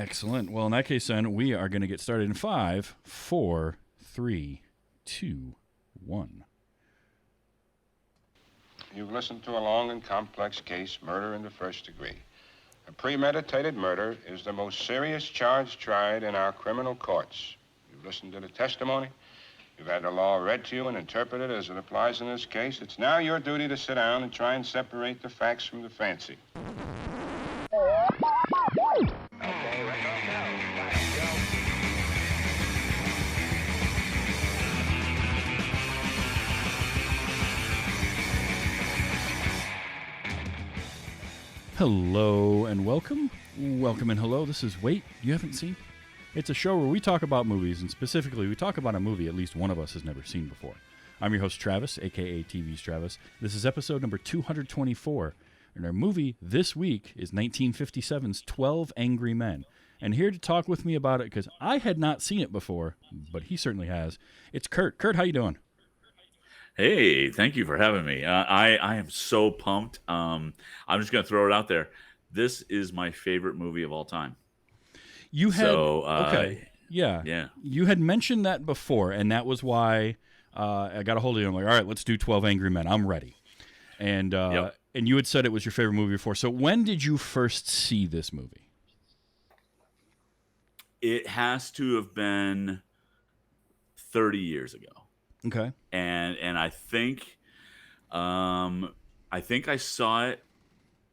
Excellent. Well, in that case, then, we are going to get started in 5, 4, 3, 2, 1. You've listened to a long and complex case, murder in the first degree. A premeditated murder is the most serious charge tried in our criminal courts. You've listened to the testimony. You've had the law read to you and interpreted as it applies in this case. It's now your duty to sit down and try and separate the facts from the fancy. Okay, ready, go. Hello and welcome. Welcome and hello. This is Wait, You Haven't Seen? It's a show where we talk about movies, and specifically we talk about a movie at least one of us has never seen before. I'm your host, Travis, a.k.a. TV's Travis. This is episode number 224, and our movie this week is 1957's 12 Angry Men. And here to talk with me about it, because I had not seen it before, but he certainly has, it's Kurt. Kurt, how you doing? Hey, thank you for having me. I am so pumped. I'm just going to throw it out there. This is my favorite movie of all time. You had okay, yeah. You had mentioned that before, and that was why I got a hold of you. I'm like, all right, let's do 12 Angry Men. I'm ready. And and you had said it was your favorite movie before. So when did you first see this movie? It has to have been 30 years ago. Okay. And I think I saw it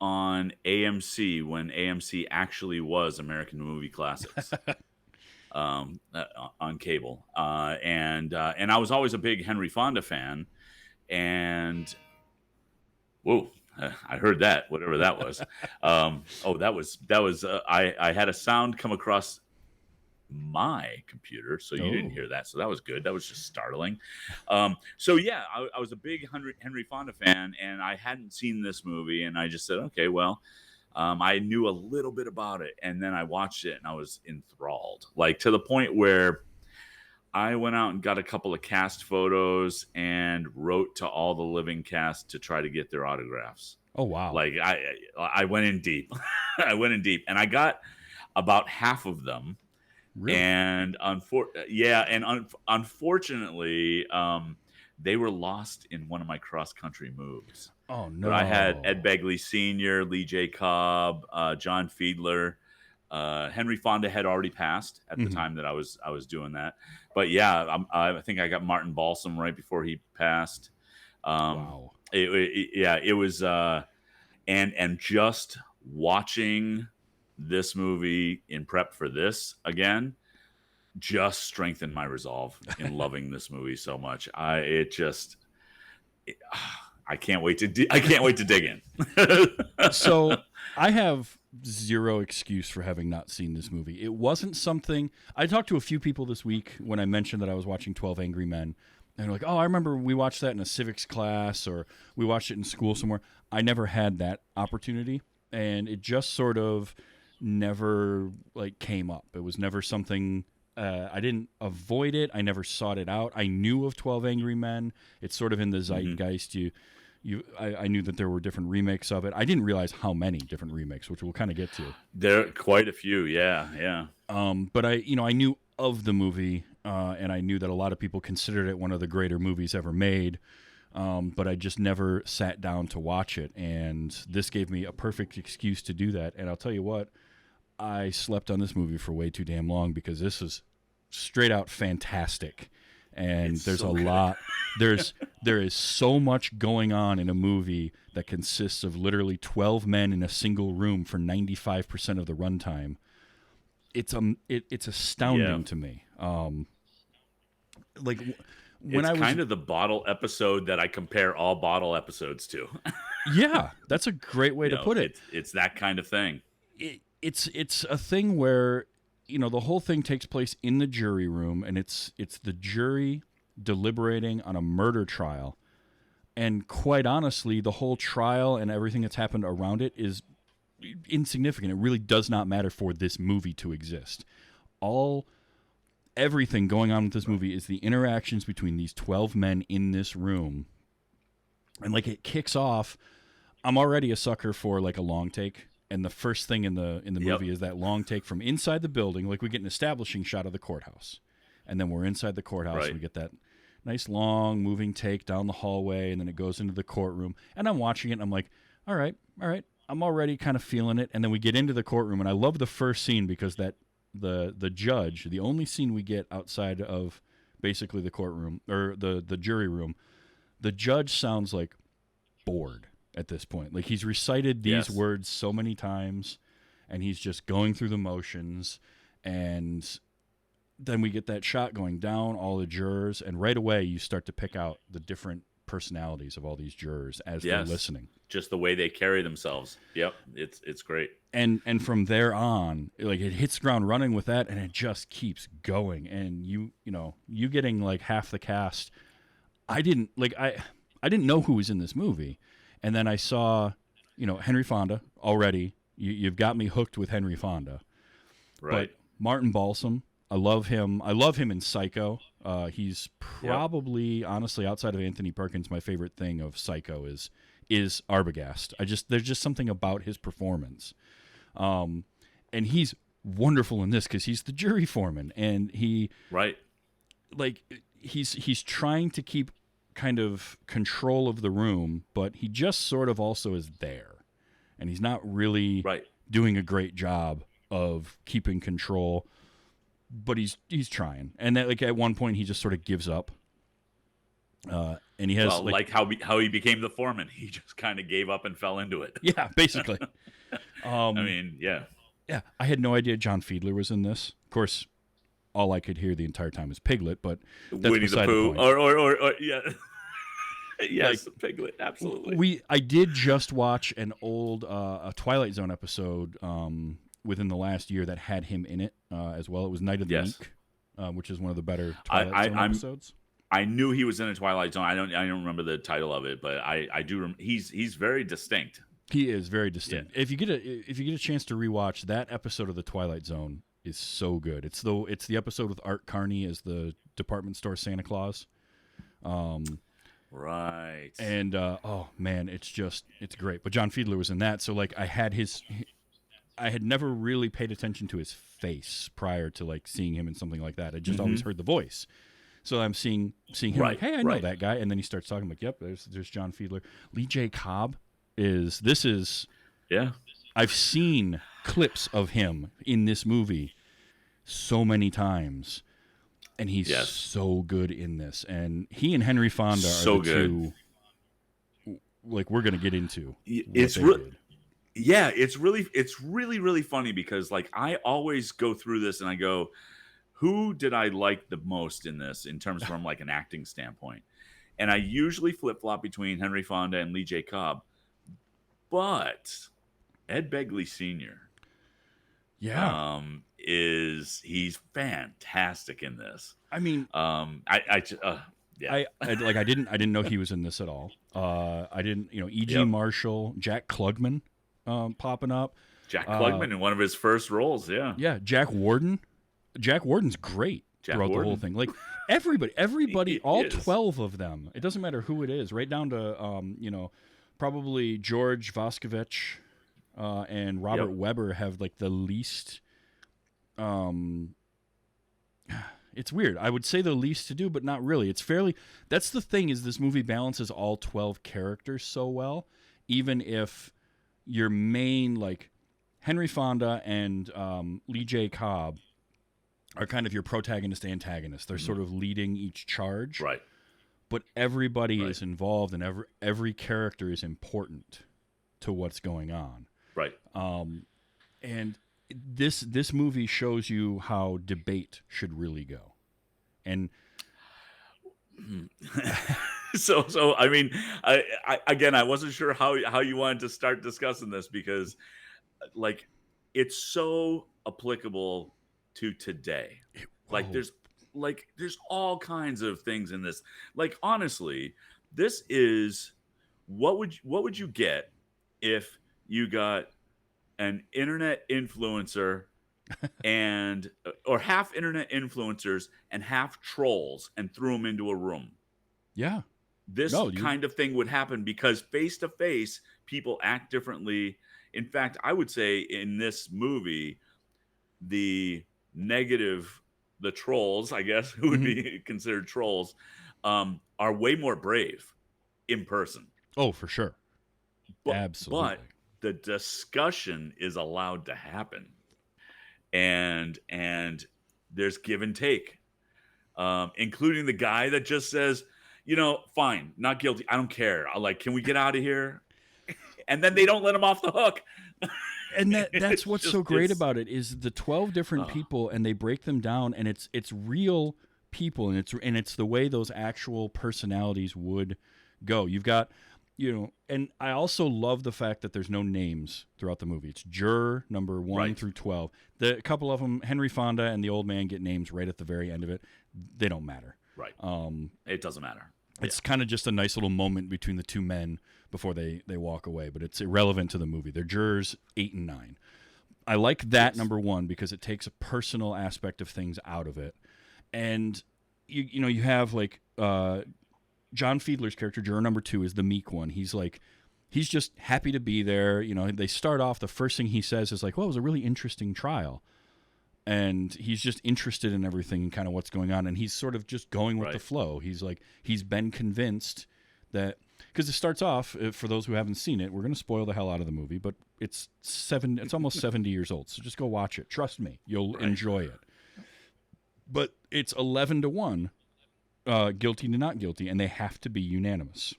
on AMC when AMC actually was American Movie Classics on cable. And I was always a big Henry Fonda fan. And whoa, I heard that, whatever that was. I had a sound come across my computer, so you didn't hear that, so that was good. That was just startling. I was a big Henry Fonda fan, and I hadn't seen this movie, and I just said, okay, well, I knew a little bit about it, and then I watched it, and I was enthralled, like to the point where I went out and got a couple of cast photos and wrote to all the living cast to try to get their autographs. Oh wow! Like I went in deep. I went in deep, and I got about half of them. Really? And unfortunately, they were lost in one of my cross-country moves. Oh, no. But I had Ed Begley Sr., Lee J. Cobb, John Fiedler. Henry Fonda had already passed at the time that I was doing that. But yeah, I think I got Martin Balsam right before he passed. Wow. It was and just watching this movie in prep for this again just strengthened my resolve in loving this movie so much. I can't wait to dig in. So I have zero excuse for having not seen this movie. It wasn't something I talked to a few people this week when I mentioned that I was watching 12 Angry Men, and they're like, "Oh, I remember we watched that in a civics class, or we watched it in school somewhere." I never had that opportunity, and it just sort of never came up. It was never something I didn't avoid it. I never sought it out. I knew of 12 Angry Men. It's sort of in the zeitgeist. I knew that there were different remakes of it. I didn't realize how many different remakes, which we'll kind of get to. There are quite a few, yeah. But I knew of the movie, and I knew that a lot of people considered it one of the greater movies ever made. But I just never sat down to watch it, and this gave me a perfect excuse to do that. And I'll tell you what, I slept on this movie for way too damn long, because this is straight out fantastic. And there's so a lot. There is so much going on in a movie that consists of literally 12 men in a single room for 95% of the runtime. It's astounding to me. It's kind of the bottle episode that I compare all bottle episodes to. Yeah, that's a great way to put it. It's that kind of thing. It's a thing where the whole thing takes place in the jury room, and it's the jury deliberating on a murder trial. And quite honestly, the whole trial and everything that's happened around it is insignificant. It really does not matter for this movie to exist. Everything going on with this movie is the interactions between these 12 men in this room. And it kicks off, I'm already a sucker for a long take. and the first thing in the movie is that long take from inside the building. Like, we get an establishing shot of the courthouse, and then we're inside the courthouse, and we get that nice long moving take down the hallway, and then it goes into the courtroom. And I'm watching it, and I'm like, all right, I'm already kind of feeling it. And then we get into the courtroom, and I love the first scene because that the judge, the only scene we get outside of basically the courtroom or the jury room, the judge sounds like bored at this point. Like, he's recited these words so many times, and he's just going through the motions. And then we get that shot going down all the jurors, and right away you start to pick out the different personalities of all these jurors as they're listening. Just the way they carry themselves. Yep, it's great. And from there on, like, it hits ground running with that, and it just keeps going. And you getting like half the cast. I didn't know who was in this movie, and then I saw, Henry Fonda already. You've got me hooked with Henry Fonda. Right. But Martin Balsam, I love him. I love him in Psycho. He's probably, honestly, outside of Anthony Perkins, my favorite thing of Psycho is Arbogast. There's just something about his performance. And he's wonderful in this because he's the jury foreman, and he's trying to keep kind of control of the room, but he just sort of also is there, and he's not really doing a great job of keeping control, but he's trying. And that, like, at one point he just sort of gives up. And he has how he became the foreman. He just kind of gave up and fell into it. Yeah, basically. Yeah. I had no idea John Fiedler was in this. Of course, all I could hear the entire time was Piglet, but that's Winnie the Pooh, or yeah. Yes, Like, Piglet, absolutely. I did just watch an old a Twilight Zone episode within the last year that had him in it as well. It was Night of the Meek, which is one of the better Twilight Zone episodes. I knew he was in a Twilight Zone. I don't remember the title of it, but I do. He's very distinct. He is very distinct. Yeah. If you get a chance to rewatch that episode of the Twilight Zone, is so good. It's the episode with Art Carney as the department store Santa Claus. Right. And oh man, it's great. But John Fiedler was in that, so like I had never really paid attention to his face prior to like seeing him in something like that. I just always heard the voice. So I'm seeing him like, hey, I know that guy, and then he starts talking. I'm like, yep, there's John Fiedler. Lee J. Cobb is. I've seen clips of him in this movie so many times, and he's so good in this. And he and Henry Fonda are so the two. Like, we're gonna get into. It's really really funny because like I always go through this and I go, who did I like the most in this in terms from like an acting standpoint? And I usually flip-flop between Henry Fonda and Lee J. Cobb. But Ed Begley Sr. He's fantastic in this. I mean, I didn't know he was in this at all. I didn't, E.G. Marshall, Jack Klugman popping up. Jack Klugman in one of his first roles, Yeah, Jack Warden. Jack Warden's great throughout the whole thing. Like everybody, all 12 of them. It doesn't matter who it is, right down to probably George Vaskovich and Robert Webber have like the least. It's weird. I would say the least to do, but not really. It's fairly. That's the thing, is this movie balances all 12 characters so well, even if your main, like, Henry Fonda and Lee J. Cobb are kind of your protagonist antagonist. They're sort of leading each charge. Right. But everybody is involved, and every character is important to what's going on. Right. And this movie shows you how debate should really go. And so I mean, I wasn't sure how you wanted to start discussing this because like it's so applicable to today. Like there's all kinds of things in this. Like honestly, this is what would you get if you got an internet influencer or half internet influencers and half trolls and threw them into a room? Yeah. This kind of thing would happen because face to face people act differently In fact, I would say in this movie, the negative, the trolls, I guess, who would be considered trolls, are way more brave in person. Oh, for sure. Absolutely. But the discussion is allowed to happen, and there's give and take, including the guy that just says, fine, not guilty, I don't care. Can we get out of here? And then they don't let him off the hook. And that's what's just, so great about it is the 12 different people, and they break them down, and it's real people, and it's the way those actual personalities would go. You've got, and I also love the fact that there's no names throughout the movie. It's juror number 1 through 12. A couple of them, Henry Fonda and the old man, get names right at the very end of it. They don't matter. Right. It doesn't matter. It's kind of just a nice little moment between the two men before they walk away, but it's irrelevant to the movie. They're jurors 8 and 9. I like that, number one, because it takes a personal aspect of things out of it. And, you have, like, John Fiedler's character, juror number 2, is the meek one. He's just happy to be there. They start off, the first thing he says is like, well, it was a really interesting trial. And he's just interested in everything and kind of what's going on. And he's sort of just going with the flow. He's like, he's been convinced that, because it starts off, for those who haven't seen it, we're going to spoil the hell out of the movie, but it's almost 70 years old. So just go watch it. Trust me, you'll enjoy it. But it's 11-1, guilty to not guilty, and they have to be unanimous.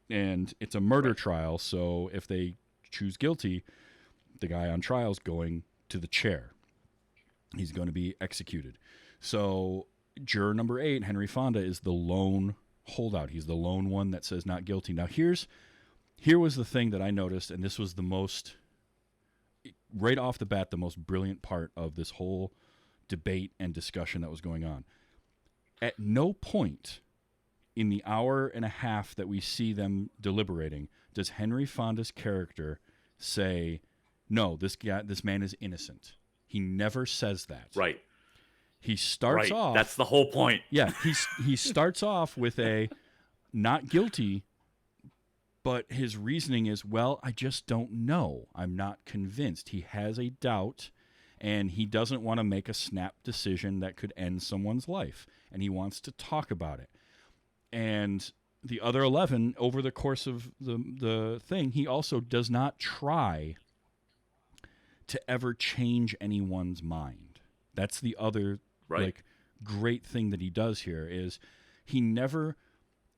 And it's a murder trial. So if they choose guilty, the guy on trial is going to the chair. He's going to be executed. So juror number 8, Henry Fonda, is the lone holdout. He's the lone one that says not guilty. Now here was the thing that I noticed, and this was the most, right off the bat, the most brilliant part of this whole debate and discussion that was going on. At no point in the hour and a half that we see them deliberating does Henry Fonda's character say, no, this man is innocent. He never says that. Right. He starts off. That's the whole point. Yeah. He starts off with a not guilty, but his reasoning is, well, I just don't know. I'm not convinced. He has a doubt, and he doesn't want to make a snap decision that could end someone's life, and he wants to talk about it. And the other 11, over the course of the thing, he also does not try to ever change anyone's mind. That's the other great thing that he does here is he never,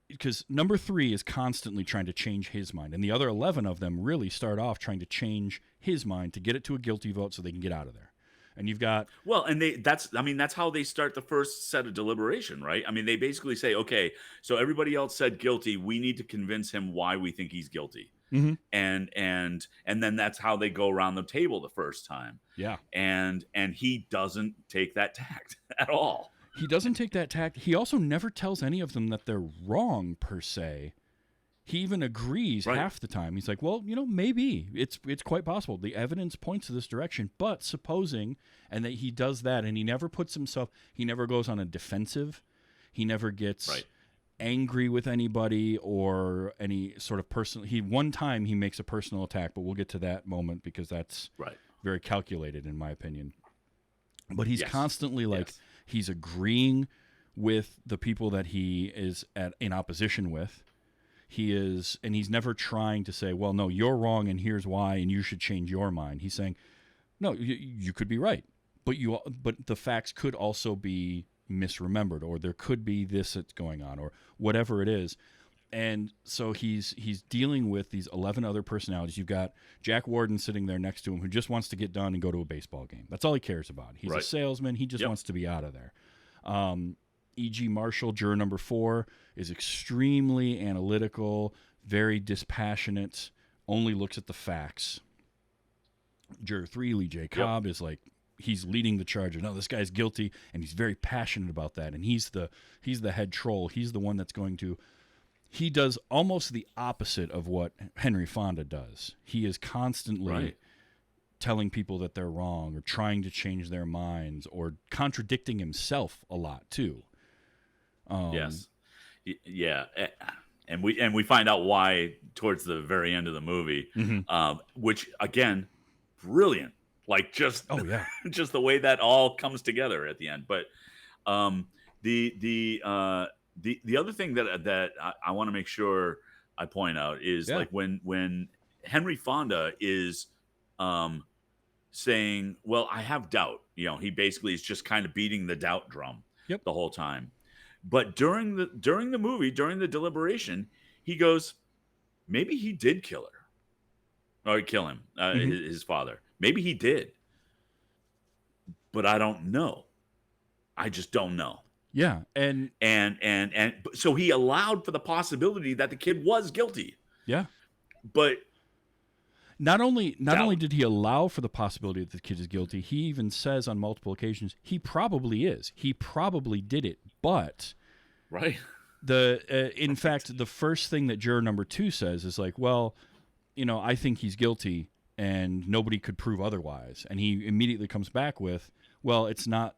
because number 3 is constantly trying to change his mind, and the other 11 of them really start off trying to change his mind to get it to a guilty vote so they can get out of there. And you've got that's how they start the first set of deliberation, right? I mean, they basically say, okay, so everybody else said guilty, we need to convince him why we think he's guilty. Mm-hmm. And then that's how they go around the table the first time. Yeah. And he doesn't take that tact at all. He doesn't take that tact. He also never tells any of them that they're wrong per se. He even agrees half the time. He's like, well, maybe it's quite possible. The evidence points to this direction, but supposing, and that he does that, and he never puts himself, he never goes on a defensive. He never gets angry with anybody or any sort of personal. One time he makes a personal attack, but we'll get to that moment because that's very calculated in my opinion. But he's constantly he's agreeing with the people that he is in opposition with. And he's never trying to say, well, no, you're wrong and here's why and you should change your mind. He's saying, no, you could be right, but the facts could also be misremembered, or there could be this that's going on, or whatever it is. And so he's dealing with these 11 other personalities. You've got Jack Warden sitting there next to him who just wants to get done and go to a baseball game. That's all he cares about. He's a salesman. He just wants to be out of there. E.G. Marshall, juror number 4, is extremely analytical, very dispassionate, only looks at the facts. Juror 3, Lee J. Cobb, is like, he's leading the charge. No, this guy's guilty, and he's very passionate about that. And he's the head troll. He's the one that's going to. He does almost the opposite of what Henry Fonda does. He is constantly telling people that they're wrong, or trying to change their minds, or contradicting himself a lot too. Yes. Yeah. and we find out why towards the very end of the movie, which again, brilliant. Like just Oh yeah. just the way that all comes together at the end. But um, the other thing that I want to make sure I point out is Yeah. like when Henry Fonda is saying, "Well, I have doubt." He basically is just kind of beating the doubt drum Yep. the whole time. But during the movie, during the deliberation, he goes, "Maybe he did kill her or kill him, his father. Maybe he did, but I don't know. I just don't know." Yeah. And And so he allowed for the possibility that the kid was guilty. yeah. But Not only Doubt. did he allow for the possibility that the kid is guilty, he even says on multiple occasions he probably is. He probably did it. But right, in fact, the first thing that juror number 2 says is like, well, I think he's guilty, and nobody could prove otherwise. And he immediately comes back with, well, it's not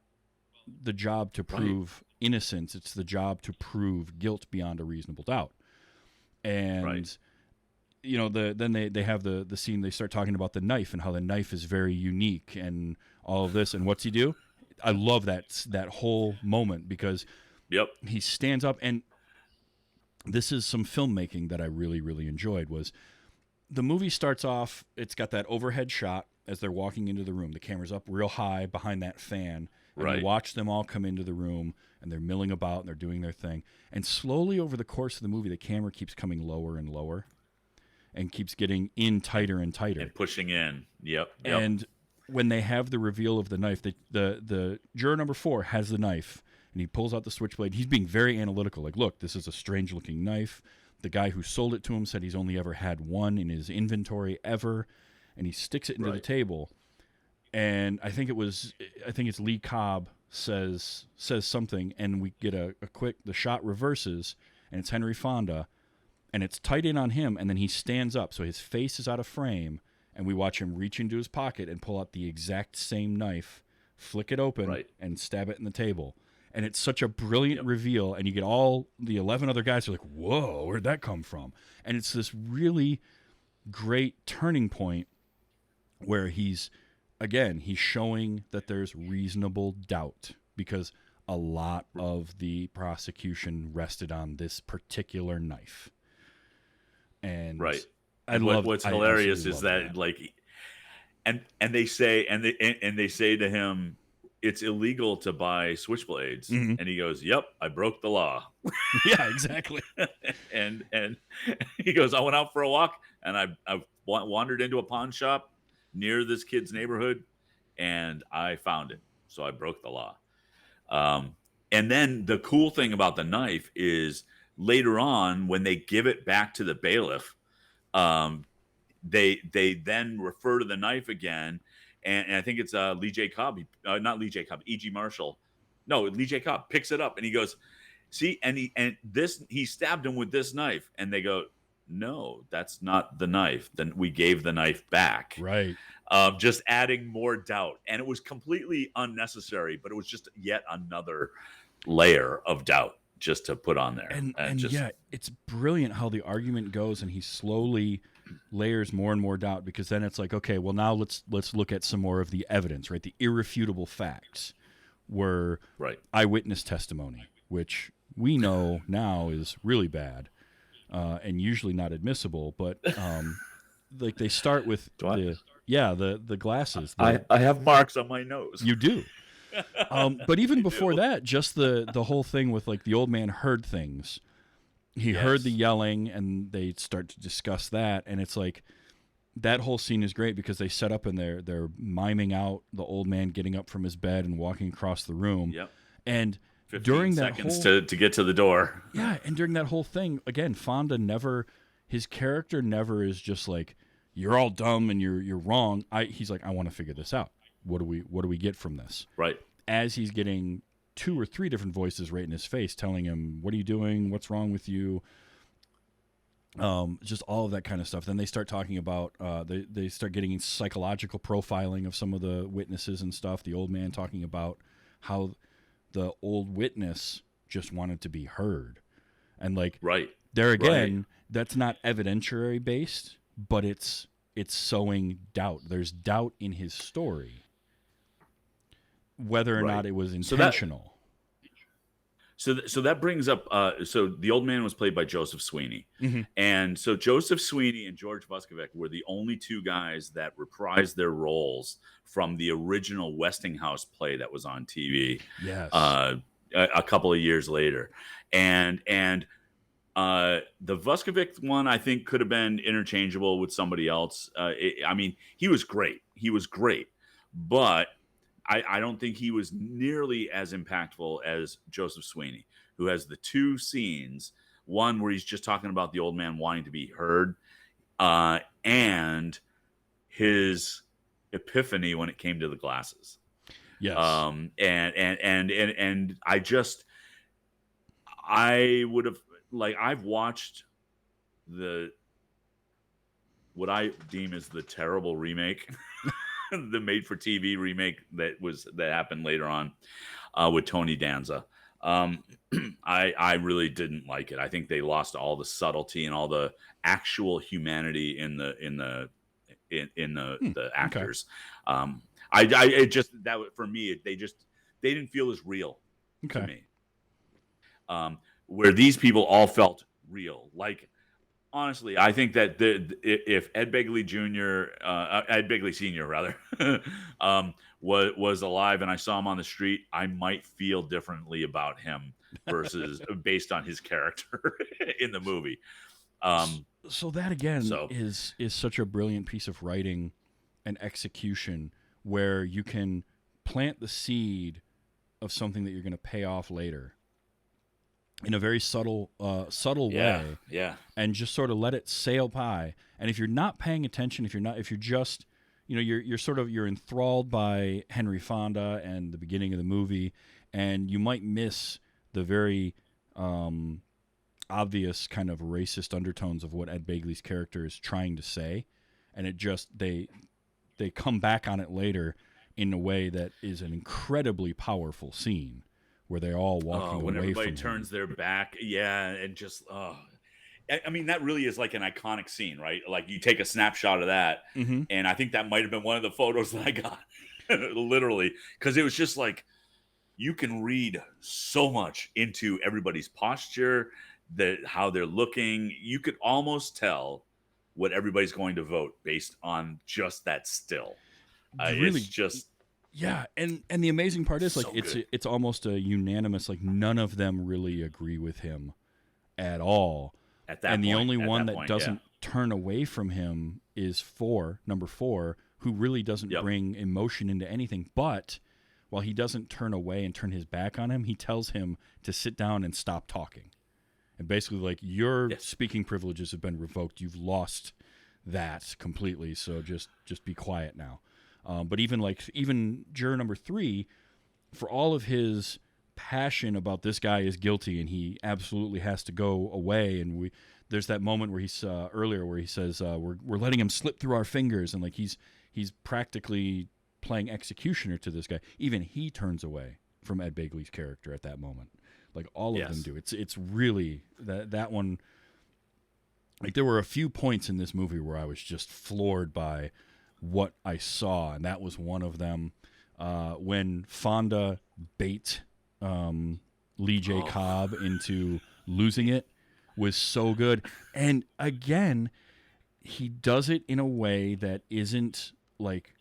the job to prove innocence; it's the job to prove guilt beyond a reasonable doubt. And then they have the scene. They start talking about the knife and how the knife is very unique and all of this. And what's he do? I love that whole moment because yep, he stands up, and this is some filmmaking that I really, really enjoyed. Was the movie starts off, it's got that overhead shot as they're walking into the room. The camera's up real high behind that fan, and Right. you watch them all come into the room, and they're milling about, and they're doing their thing. And slowly over the course of the movie, the camera keeps coming lower and lower and keeps getting in tighter and tighter. and pushing in. Yep. And when they have the reveal of the knife, the juror number 4 has the knife, and he pulls out the switchblade. He's being very analytical. Like, look, this is a strange-looking knife. The guy who sold it to him said he's only ever had one in his inventory ever, and he sticks it into the table. And I think it's Lee Cobb says something, and we get the shot reverses, and it's Henry Fonda, and it's tight in on him, and then he stands up, so his face is out of frame, and we watch him reach into his pocket and pull out the exact same knife, flick it open, and stab it in the table. And it's such a brilliant reveal, and you get all the 11 other guys who are like, whoa, where'd that come from? And it's this really great turning point where he's showing that there's reasonable doubt, because a lot of the prosecution rested on this particular knife. And what's hilarious is that like, and they say to him, it's illegal to buy switchblades, and he goes, "Yep, I broke the law." Yeah, exactly. and he goes, "I went out for a walk, and I wandered into a pawn shop near this kid's neighborhood, and I found it, so I broke the law." And then the cool thing about the knife is later on when they give it back to the bailiff, they then refer to the knife again. And I think it's Lee J. Cobb, not Lee J. Cobb, E.G. Marshall. No, Lee J. Cobb picks it up and he goes, "See," and he stabbed him with this knife. And they go, "No, that's not the knife. Then we gave the knife back." Right. Just adding more doubt. And it was completely unnecessary, but it was just yet another layer of doubt just to put on there. And yeah, it's brilliant how the argument goes, and he slowly layers more and more doubt, because then it's like, okay, well, now let's look at some more of the evidence, right? The irrefutable facts were eyewitness testimony, which we know now is really bad and usually not admissible. But like they start with the glasses. I have marks on my nose. You do. But even before that, just the whole thing with like the old man heard things. He heard the yelling, and they start to discuss that, and it's like that whole scene is great because they set up and they're miming out the old man getting up from his bed and walking across the room. Yep. And during that seconds whole, to get to the door. Yeah, and during that whole thing, again, Fonda his character never is just like, you're all dumb and you're wrong. He's like, I want to figure this out. What do we get from this? Right. As he's getting 2 or 3 different voices right in his face telling him, what are you doing? What's wrong with you? Just all of that kind of stuff. Then they start talking about, they start getting psychological profiling of some of the witnesses and stuff. The old man talking about how the old witness just wanted to be heard. And like, There again, that's not evidentiary based, but it's sowing doubt. There's doubt in his story, whether or not it was intentional. So that brings up. So the old man was played by Joseph Sweeney, and so Joseph Sweeney and George Vuskovic were the only two guys that reprised their roles from the original Westinghouse play that was on TV. Yes. A couple of years later, and the Vuskovic one I think could have been interchangeable with somebody else. I mean, he was great. But I don't think he was nearly as impactful as Joseph Sweeney, who has the two scenes, one where he's just talking about the old man wanting to be heard, and his epiphany when it came to the glasses. Yes. And I would have, like, I've watched what I deem as the terrible remake, the made-for-TV remake that happened later on with Tony Danza. I really didn't like it. I think they lost all the subtlety and all the actual humanity in the actors. It just, that for me, they didn't feel as real to me. Where these people all felt real. Like, honestly, I think that if Ed Begley Sr. rather, was alive and I saw him on the street, I might feel differently about him versus based on his character in the movie. So that again is such a brilliant piece of writing and execution, where you can plant the seed of something that you're going to pay off later in a very subtle way, and just sort of let it sail by. And if you're not paying attention, if you're just, you're enthralled by Henry Fonda and the beginning of the movie, and you might miss the very obvious kind of racist undertones of what Ed Begley's character is trying to say, and it just they come back on it later in a way that is an incredibly powerful scene, where they're all walking when away everybody from turns him. their back, and just I mean, that really is like an iconic scene, right? Like, you take a snapshot of that, and I think that might have been one of the photos that I got, literally, because it was just like, you can read so much into everybody's posture, how they're looking. You could almost tell what everybody's going to vote based on just that still. Really, it's just. Yeah, and the amazing part is, like, So it's almost a unanimous, like, none of them really agree with him at all. At that and the point, only one that point, doesn't turn away from him is number 4, who really doesn't bring emotion into anything. But while he doesn't turn away and turn his back on him, he tells him to sit down and stop talking. And basically, like, your speaking privileges have been revoked. You've lost that completely, so just be quiet now. But even juror number 3, for all of his passion about this guy is guilty and he absolutely has to go away, and there's that moment where he's earlier where he says we're letting him slip through our fingers, and like he's practically playing executioner to this guy. Even he turns away from Ed Begley's character at that moment. Like, all of them do. It's really that one. Like, there were a few points in this movie where I was just floored by what I saw, and that was one of them. When Fonda bait Lee J. Cobb into losing it was so good. And again, he does it in a way that isn't, like,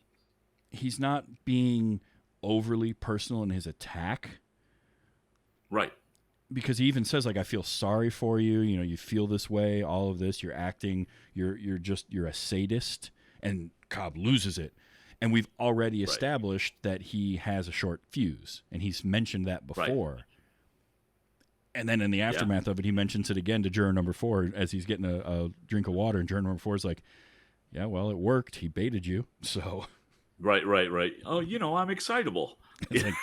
he's not being overly personal in his attack. Right. Because he even says, like, I feel sorry for you. You know, you feel this way, all of this, you're acting, you're a sadist. And Cobb loses it. And we've already established that he has a short fuse, and he's mentioned that before. Right. And then in the aftermath of it, he mentions it again to juror number 4 as he's getting a drink of water, and juror number 4 is like, yeah, well, it worked. He baited you, so. Right. Oh, I'm excitable. It's like,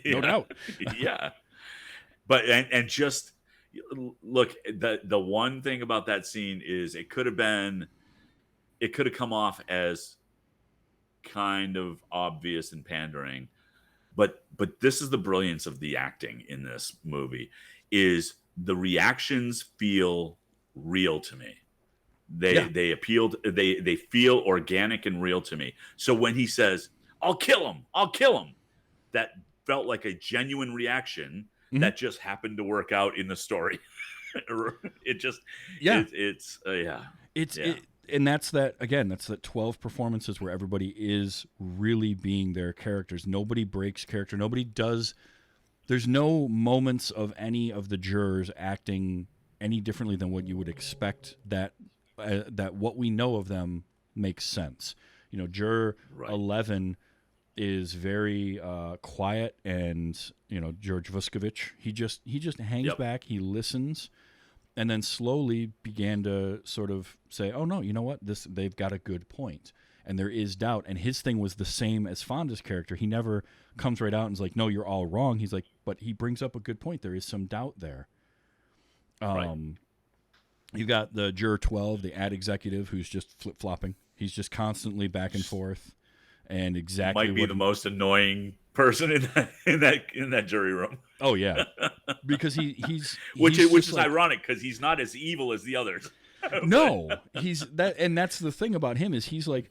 no doubt. Yeah. But, and just, look, the one thing about that scene is it could have come off as kind of obvious and pandering, but this is the brilliance of the acting in this movie, is the reactions feel real to me. Yeah. They appealed. They feel organic and real to me. So when he says, "I'll kill him," that felt like a genuine reaction Mhm. that just happened to work out in the story. It just, Yeah. it's yeah, It's yeah, and that's that again. That's that 12 performances where everybody is really being their characters. Nobody breaks character. Nobody does. There's no moments of any of the jurors acting any differently than what you would expect. That what we know of them makes sense. Juror right. 11 is very quiet, and George Vuskovic. He just hangs Yep. back. He listens, and then slowly began to sort of say, "Oh no, you know what? They've got a good point." And there is doubt. And his thing was the same as Fonda's character. He never comes right out and is like, "No, you're all wrong." He's like, but he brings up a good point. There is some doubt there. Right. You got the juror 12, the ad executive, who's just flip flopping. He's just constantly back and forth, and exactly Might be what the most annoying person in that jury room. Oh yeah, because he's Which just is like, ironic because he's not as evil as the others. no, he's that, and that's the thing about him is he's like,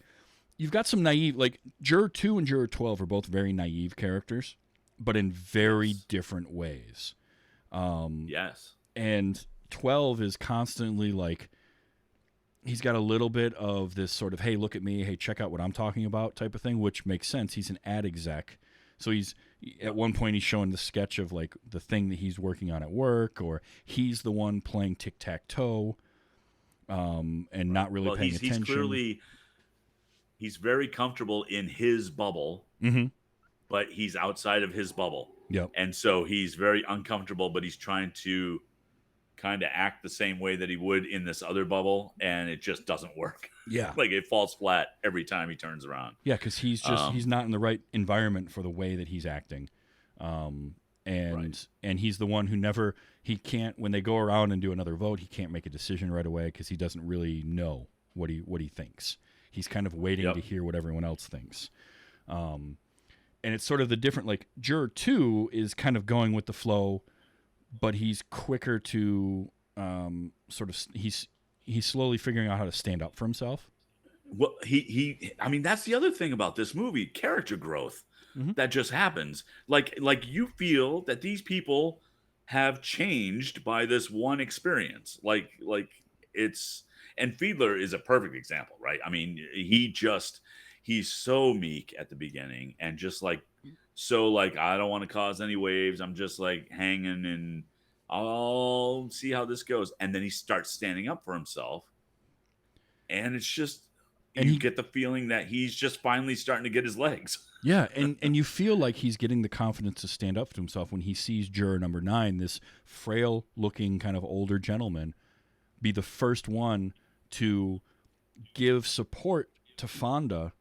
you've got some naive, like juror 2 and juror 12 are both very naive characters, but in very different ways. Yes. And 12 is constantly like, he's got a little bit of this sort of, hey, look at me, hey, check out what I'm talking about type of thing, which makes sense. He's an ad exec. So he's at one point he's showing the sketch of like the thing that he's working on at work, or he's the one playing tic-tac-toe and not really paying attention. He's very comfortable in his bubble, but he's outside of his bubble. Yep. And so he's very uncomfortable, but he's trying to kind of act the same way that he would in this other bubble, and it just doesn't work. Yeah. Like it falls flat every time he turns around. Yeah, because he's just he's not in the right environment for the way that he's acting. And he's the one who he can't, when they go around and do another vote, he can't make a decision right away because he doesn't really know what he thinks. He's kind of waiting to hear what everyone else thinks. And it's sort of the different, like juror 2 is kind of going with the flow, but he's quicker to sort of he's slowly figuring out how to stand up for himself. Well, I mean, that's the other thing about this movie, character growth that just happens. Like you feel that these people have changed by this one experience. Like it's, and Fiedler is a perfect example, right? I mean, he's so meek at the beginning and just like, so like, I don't want to cause any waves. I'm just like hanging and I'll see how this goes. And then he starts standing up for himself. And it's just, and you get the feeling that he's just finally starting to get his legs. Yeah, and you feel like he's getting the confidence to stand up to himself when he sees juror number 9, this frail-looking kind of older gentleman, be the first one to give support to Fonda.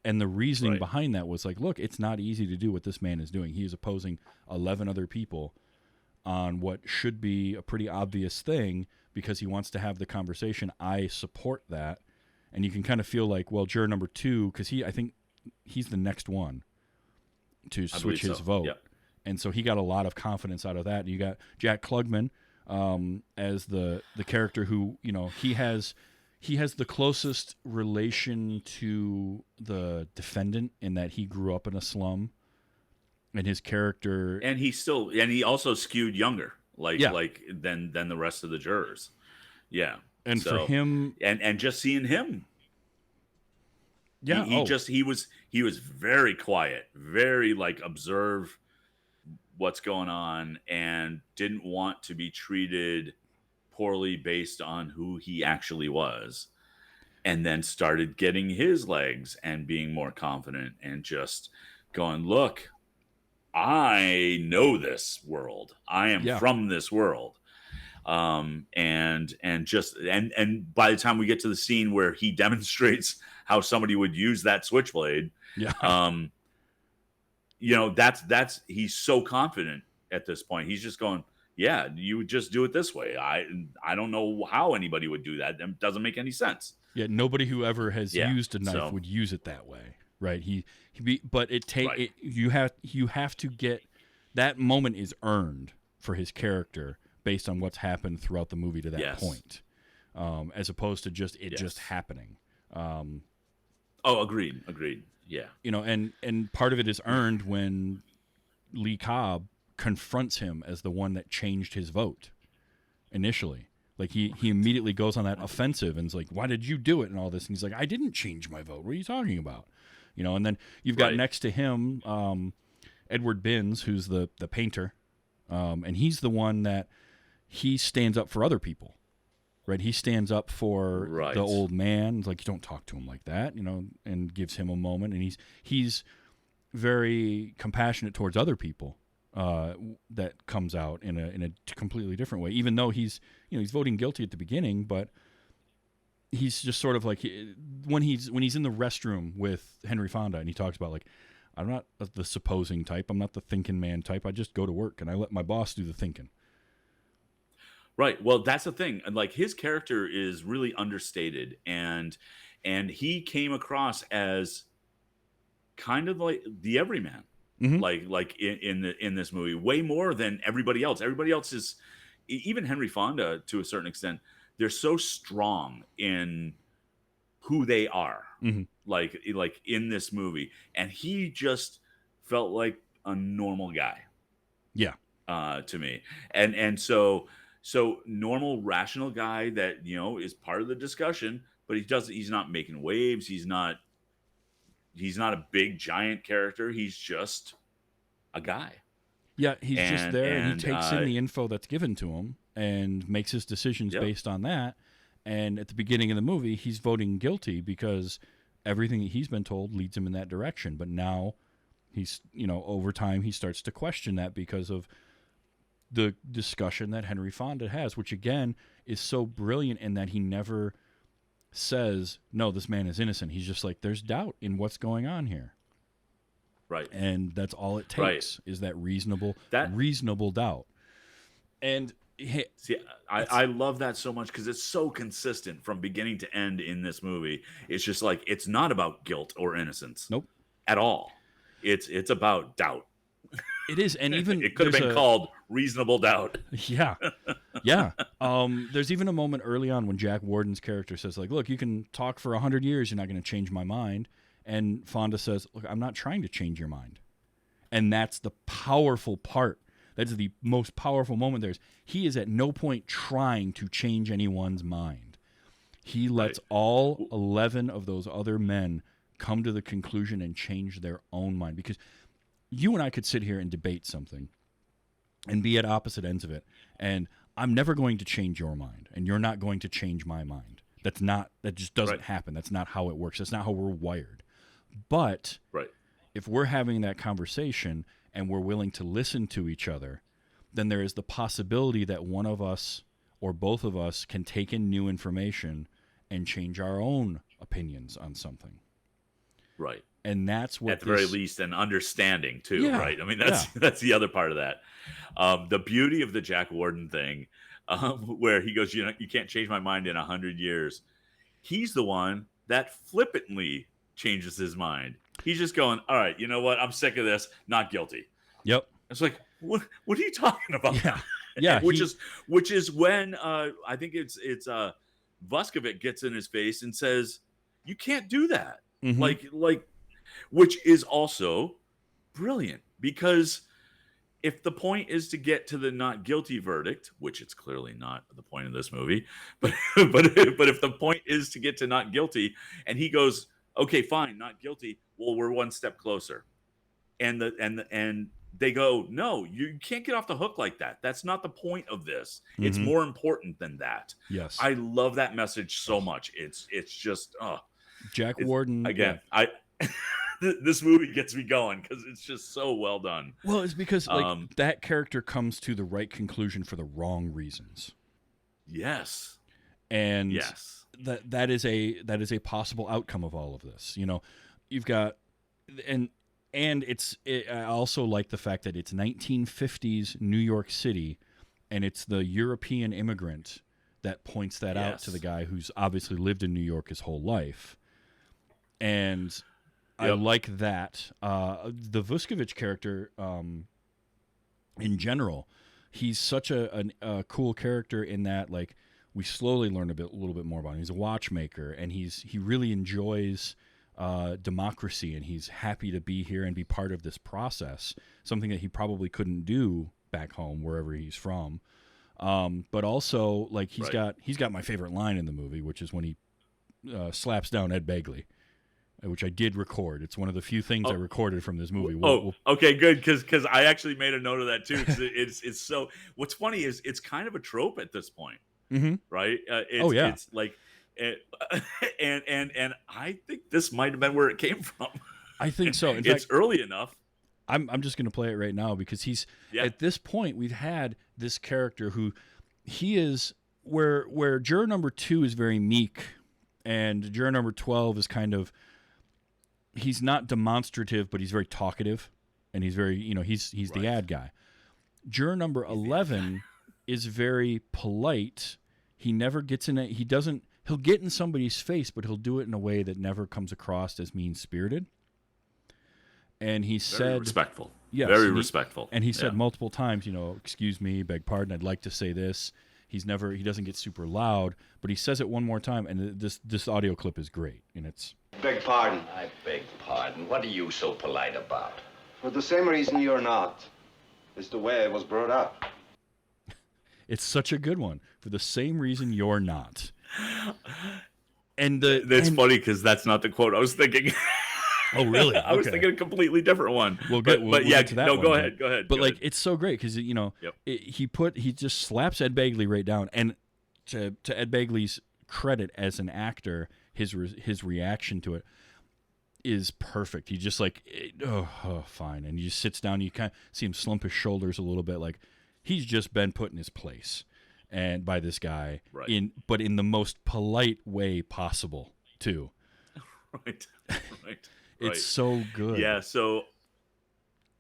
And the reasoning behind that was like, look, it's not easy to do what this man is doing. He is opposing 11 other people on what should be a pretty obvious thing because he wants to have the conversation. I support that. And you can kind of feel like, well, juror number 2, because I think he's the next one to switch his vote. Yep. And so he got a lot of confidence out of that. And you got Jack Klugman as the character who, he has the closest relation to the defendant in that he grew up in a slum, and his character, and he also skewed younger, like than the rest of the jurors. Yeah. And so, for him, and just seeing him, yeah, he was very quiet, very like observe what's going on, and didn't want to be treated poorly based on who he actually was, and then started getting his legs and being more confident and just going, look, I know this world. I am from this world. And by the time we get to the scene where he demonstrates how somebody would use that switchblade, that's he's so confident at this point. He's just going, yeah, you would just do it this way. I don't know how anybody would do that. It doesn't make any sense. Yeah, nobody who ever has used a knife would use it that way, right? But you have to get that moment is earned for his character based on what's happened throughout the movie to that Yes. point, as opposed to just happening. Agreed. Yeah. And part of it is earned when Lee Cobb confronts him as the one that changed his vote initially. Like he immediately goes on that offensive and is like, "Why did you do it?" and all this. And he's like, "I didn't change my vote. What are you talking about?" And then you've got next to him Edward Binns, who's the painter, and he's the one that he stands up for other people. Right, he stands up for the old man. It's like, you don't talk to him like that, and gives him a moment. And he's very compassionate towards other people. That comes out in a completely different way. Even though he's voting guilty at the beginning, but he's just sort of like when he's in the restroom with Henry Fonda, and he talks about like, I'm not the supposing type. I'm not the thinking man type. I just go to work and I let my boss do the thinking. Right. Well, that's the thing. Like his character is really understated, and he came across as kind of like the everyman, like in this movie, way more than everybody else. Everybody else is, even Henry Fonda to a certain extent, they're so strong in who they are, like in this movie, and he just felt like a normal guy. Yeah. To me, and so normal, rational guy that is part of the discussion, but he's not making waves. He's not a big giant character. He's just a guy. Yeah, he's just there, and he takes in the info that's given to him and makes his decisions based on that. And at the beginning of the movie, he's voting guilty because everything that he's been told leads him in that direction. But now he's, over time, he starts to question that because of the discussion that Henry Fonda has, which again is so brilliant in that he never says, no, this man is innocent. He's just like, there's doubt in what's going on here. Right. And that's all it takes is that reasonable doubt. And see, I love that so much because it's so consistent from beginning to end in this movie. It's just like, it's not about guilt or innocence. Nope. At all. It's about doubt. It is, and even it could have been called reasonable doubt. Yeah. There's even a moment early on when Jack Warden's character says, like, look, you can talk for 100 years, you're not going to change my mind. And Fonda says, look, I'm not trying to change your mind. And that's the powerful part. That's the most powerful moment there is. He is at no point trying to change anyone's mind. He lets all 11 of those other men come to the conclusion and change their own mind. Because you and I could sit here and debate something and be at opposite ends of it. And I'm never going to change your mind, and you're not going to change my mind. That just doesn't happen. That's not how it works. That's not how we're wired. But if we're having that conversation and we're willing to listen to each other, then there is the possibility that one of us or both of us can take in new information and change our own opinions on something. Right. And that's what at the very least an understanding too, right? I mean, that's the other part of that. The beauty of the Jack Warden thing, where he goes, you can't change my mind in 100 years. He's the one that flippantly changes his mind. He's just going, all right, you know what? I'm sick of this. Not guilty. Yep. It's like, what are you talking about? Yeah. which is when I think it's Vuskovic gets in his face and says, you can't do that. Like, which is also brilliant, because if the point is to get to the not guilty verdict, which it's clearly not the point of this movie, but if the point is to get to not guilty, and he goes, okay, fine, not guilty, well, we're one step closer, and they go, no, you can't get off the hook like that. That's not the point of this. It's more important than that. Yes, I love that message so much. It's just Jack Warden again. This movie gets me going because it's just so well done. Well, it's because that character comes to the right conclusion for the wrong reasons. Yes, and that is a possible outcome of all of this. You've got and I also like the fact that it's 1950s New York City, and it's the European immigrant that points that out to the guy who's obviously lived in New York his whole life, and. I like that. The Vuskovic character, in general, he's such a cool character in that, like, we slowly learn a little bit more about him. He's a watchmaker, and he really enjoys democracy, and he's happy to be here and be part of this process, something that he probably couldn't do back home wherever he's from. But also, like, he's got my favorite line in the movie, which is when he slaps down Ed Begley, which I did record. It's one of the few things I recorded from this movie. Okay, good, because I actually made a note of that too. Because it's so. What's funny is it's kind of a trope at this point, right? It's like, and I think this might have been where it came from. I think so. In it's fact, early enough. I'm just going to play it right now because at this point we've had this character who he is where juror number 2 is very meek, and juror number 12 is kind of, he's not demonstrative, but he's very talkative, and he's very, he's the ad guy. Juror number 11 is very polite. He never gets in it. He'll get in somebody's face, but he'll do it in a way that never comes across as mean-spirited. And he said, respectful. Yes, very respectful. And he said multiple times, excuse me, beg pardon, I'd like to say this. He doesn't get super loud, but he says it one more time, and this audio clip is great, and it's... Beg pardon. I beg pardon. What are you so polite about? For the same reason you're not. It's the way I was brought up. It's such a good one. For the same reason you're not. And that's funny because that's not the quote I was thinking. Oh, really? I was thinking a completely different one. We'll get to that one. Go ahead. But it's so great because he just slaps Ed Begley right down, and to Ed Begley's credit as an actor, his reaction to it is perfect. He just like, fine, and he just sits down. You kind of see him slump his shoulders a little bit, like he's just been put in his place, and by this guy, but in the most polite way possible too. Right. It's so good. Yeah. So.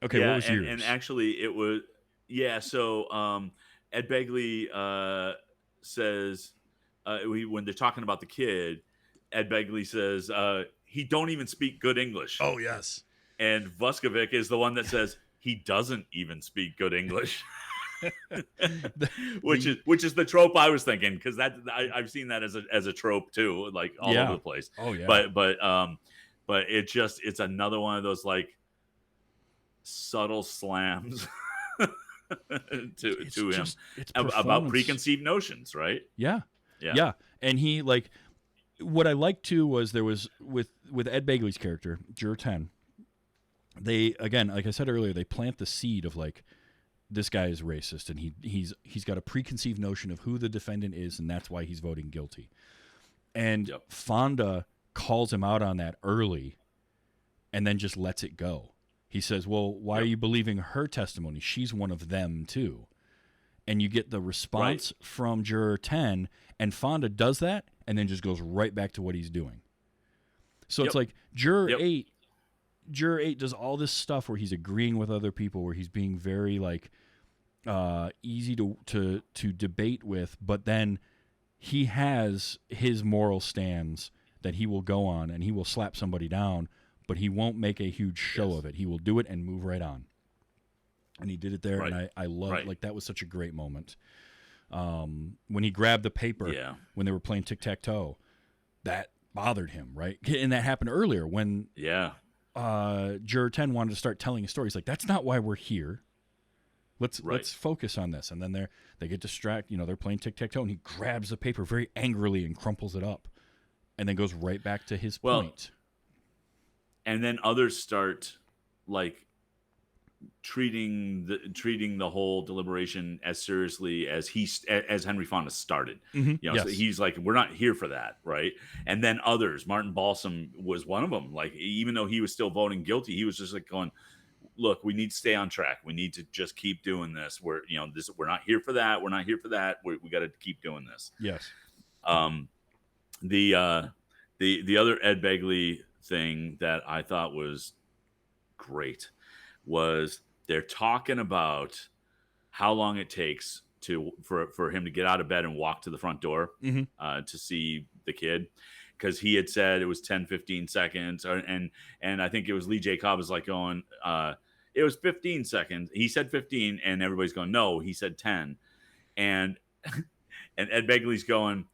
Okay. What was yours? And actually, it was So Ed Begley says when they're talking about the kid, Ed Begley says he don't even speak good English. Oh yes. And Vuskovic is the one that says he doesn't even speak good English. which is the trope I was thinking, because I've seen that as a trope too, like all over the place. Oh yeah. But it's another one of those like subtle slams to him about preconceived notions, right? Yeah. And he, like, what I liked too was there was with Ed Begley's character, Juror 10. They, again, like I said earlier, they plant the seed of like, this guy is racist, and he's got a preconceived notion of who the defendant is, and that's why he's voting guilty. And Fonda calls him out on that early, and then just lets it go. He says, well, why are you believing her testimony? She's one of them too. And you get the response from Juror 10, and Fonda does that, and then just goes right back to what he's doing. So it's like Juror 8 does all this stuff where he's agreeing with other people, where he's being very like easy to debate with, but then he has his moral stands that he will go on, and he will slap somebody down, but he won't make a huge show of it. He will do it and move right on. And he did it there, and I love like that was such a great moment. When he grabbed the paper when they were playing tic-tac-toe, that bothered him, right? And that happened earlier when Juror 10 wanted to start telling a story. He's like, that's not why we're here. Let's focus on this. And then they get distracted. They're playing tic-tac-toe, and he grabs the paper very angrily and crumples it up, and then goes right back to his point. And then others start like treating the whole deliberation as seriously as Henry Fonda started. So he's like, we're not here for that, right? And then others, Martin Balsam was one of them. Like, even though he was still voting guilty, he was just like going, look, we need to stay on track. We need to just keep doing this. We're not here for that. We're not here for that. We got to keep doing this. Yes. The other Ed Begley thing that I thought was great was they're talking about how long it takes for him to get out of bed and walk to the front door to see the kid, because he had said it was 10-15 seconds, and I think it was Lee J. Cobb was like going, it was 15 seconds. He said 15, and everybody's going, no, he said 10. And and Ed Begley's going,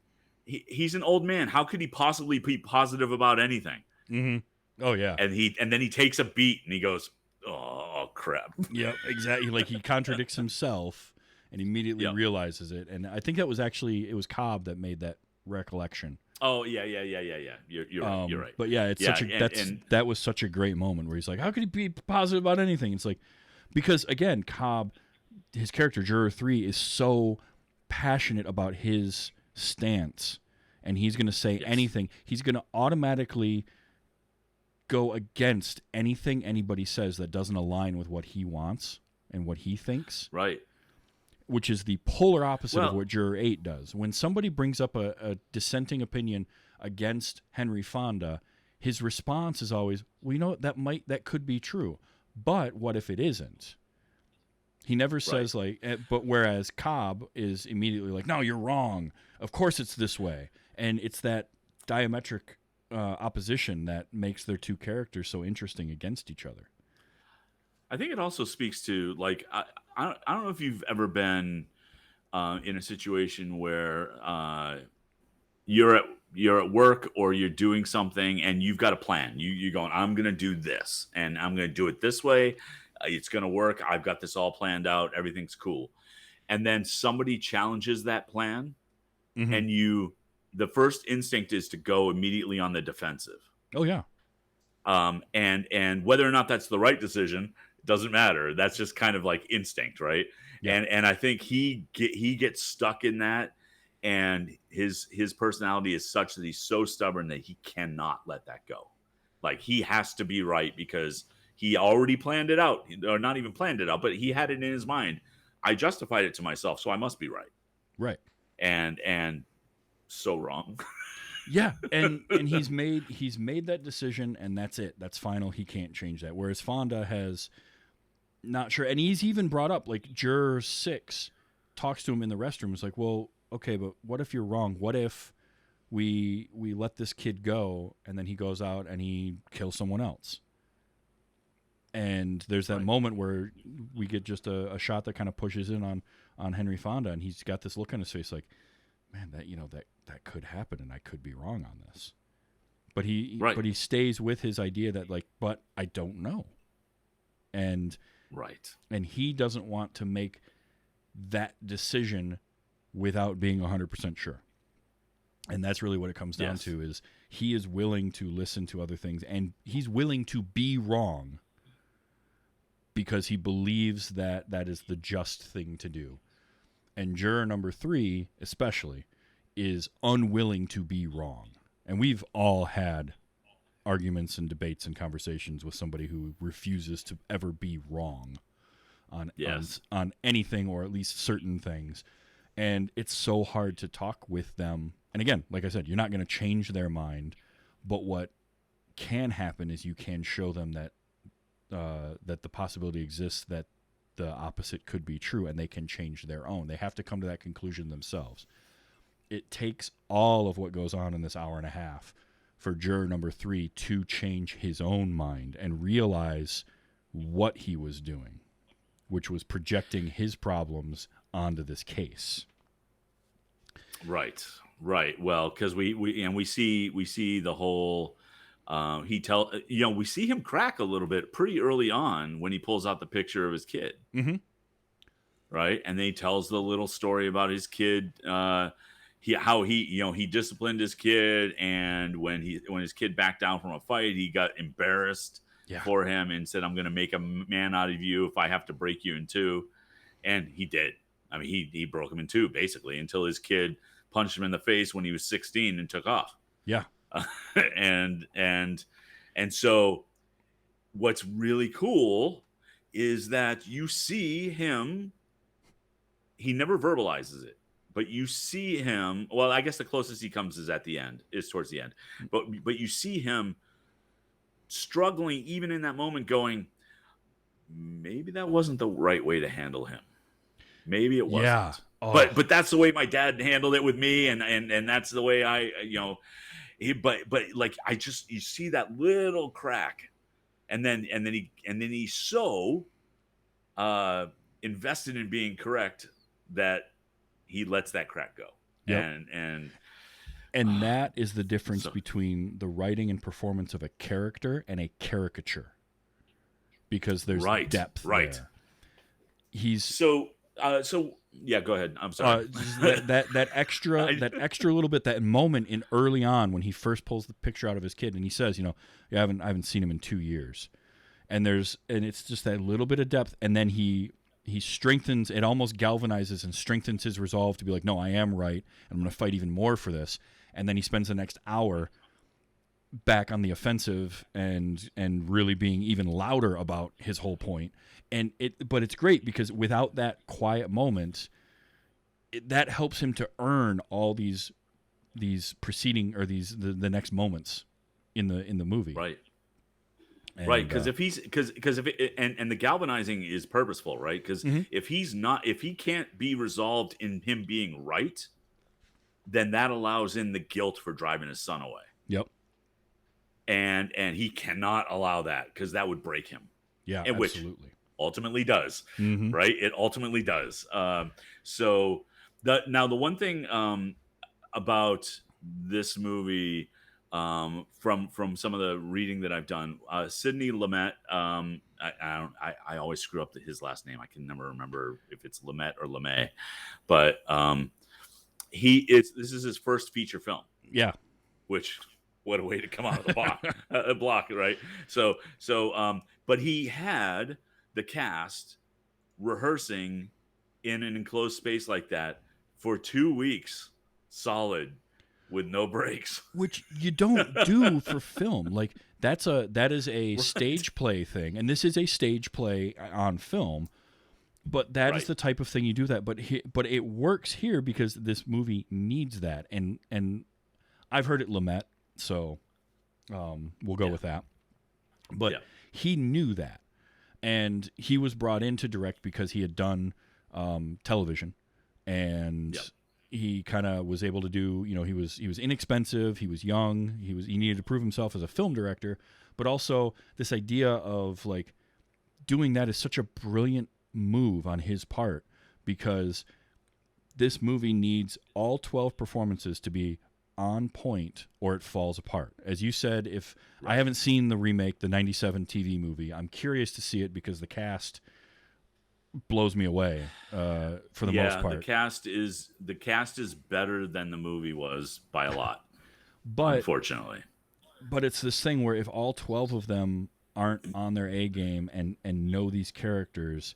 he's an old man. How could he possibly be positive about anything? Mm-hmm. Oh yeah. And then he takes a beat and he goes, oh crap. Yep, exactly. Like he contradicts himself and immediately realizes it. And I think that was actually, it was Cobb that made that recollection. Oh yeah. You're right. You're right. But yeah, it's that was such a great moment where he's like, how could he be positive about anything? It's like, because again, Cobb, his character Juror 3 is so passionate about his stance, and he's going to say anything. He's going to automatically go against anything anybody says that doesn't align with what he wants and what he thinks. Right. Which is the polar opposite of what Juror 8 does. When somebody brings up a dissenting opinion against Henry Fonda, his response is always, well, you know, that could be true, but what if it isn't? He never says but whereas Cobb is immediately like, no, you're wrong. Of course it's this way. And it's that diametric opposition that makes their two characters so interesting against each other. I think it also speaks to, like, I don't know if you've ever been in a situation where you're at work or you're doing something and you've got a plan. You're going, I'm going to do this and I'm going to do it this way. It's going to work. I've got this all planned out. Everything's cool. And then somebody challenges that plan, and the first instinct is to go immediately on the defensive. Oh yeah. And whether or not that's the right decision, doesn't matter. That's just kind of like instinct, right? Yeah. And I think he gets stuck in that, and his personality is such that he's so stubborn that he cannot let that go. Like, he has to be right because he already planned it out, or not even planned it out, but he had it in his mind. I justified it to myself, so I must be right. Right. And so wrong. Yeah, and he's made that decision, and that's it. That's final. He can't change that. Whereas Fonda has not sure, and he's even brought up, like, Juror 6 talks to him in the restroom. It's like, well, okay, but what if you're wrong? What if we let this kid go, and then he goes out and he kills someone else? And there's that moment where we get just a shot that kind of pushes in on Henry Fonda, and he's got this look on his face like, man, that could happen, and I could be wrong on this. But he stays with his idea that, like, but I don't know. And he doesn't want to make that decision without being 100% sure. And that's really what it comes down to, is he is willing to listen to other things, and he's willing to be wrong because he believes that that is the just thing to do. And Juror number 3, especially, is unwilling to be wrong. And we've all had arguments and debates and conversations with somebody who refuses to ever be wrong on anything, or at least certain things. And it's so hard to talk with them. And again, like I said, you're not going to change their mind, but what can happen is you can show them that that the possibility exists that the opposite could be true, and they can change their own. They have to come to that conclusion themselves. It takes all of what goes on in this hour and a half for Juror number 3 to change his own mind and realize what he was doing, which was projecting his problems onto this case. Right. Well, because we see the whole. We see him crack a little bit pretty early on when he pulls out the picture of his kid. Mm-hmm. Right, and then he tells the little story about his kid. How he disciplined his kid, and when his kid backed down from a fight, he got embarrassed for him and said, "I'm going to make a man out of you if I have to break you in two," and he did. I mean, he broke him in two basically until his kid punched him in the face when he was 16 and took off. Yeah. And so what's really cool is that you see him, he never verbalizes it, but you see him, well, I guess the closest he comes is towards the end, but you see him struggling even in that moment, going, maybe that wasn't the right way to handle him. Maybe it wasn't. Yeah. Oh. But that's the way my dad handled it with me, and that's the way I, but like you see that little crack, and then he's so invested in being correct that he lets that crack go. Yep. And that is the difference so- between the writing and performance of a character and a caricature, because there's depth there. He's so yeah, go ahead. I'm sorry. that extra little bit, that moment in early on when he first pulls the picture out of his kid and he says, I haven't seen him in 2 years, and it's just that little bit of depth, and then he strengthens, it almost galvanizes and strengthens his resolve to be like, no, I am right, and I'm going to fight even more for this. And then he spends the next hour back on the offensive and really being even louder about his whole point. But it's great because without that quiet moment, that helps him to earn all these preceding, or the next moments in the movie. Right. And, right, because if the galvanizing is purposeful, right? Because if he can't be resolved in him being right, then that allows in the guilt for driving his son away. Yep. And he cannot allow that, because that would break him. Yeah, and absolutely. Which ultimately does, right? It ultimately does. So the one thing about this movie, from some of the reading that I've done, Sidney Lumet, I always screw up his last name. I can never remember if it's Lumet or LeMay, but this is his first feature film. Yeah. Which, what a way to come out of the block, right? So, but he had the cast rehearsing in an enclosed space like that for 2 weeks solid, with no breaks, which you don't do for film. Like that is a stage play thing, and this is a stage play on film. But that is the type of thing you do that. But it works here because this movie needs that, and I've heard it Lumet, so we'll go with that. But he knew that, and he was brought in to direct because he had done television, and he kind of was able to do. He was inexpensive, he was young, he needed to prove himself as a film director, but also this idea of like doing that is such a brilliant move on his part, because this movie needs all 12 performances to be on point or it falls apart. As you said, if I haven't seen the remake, the 97 TV movie, I'm curious to see it because the cast blows me away for the most part. The cast is better than the movie was by a lot, but unfortunately. But it's this thing where if all 12 of them aren't on their A game and know these characters,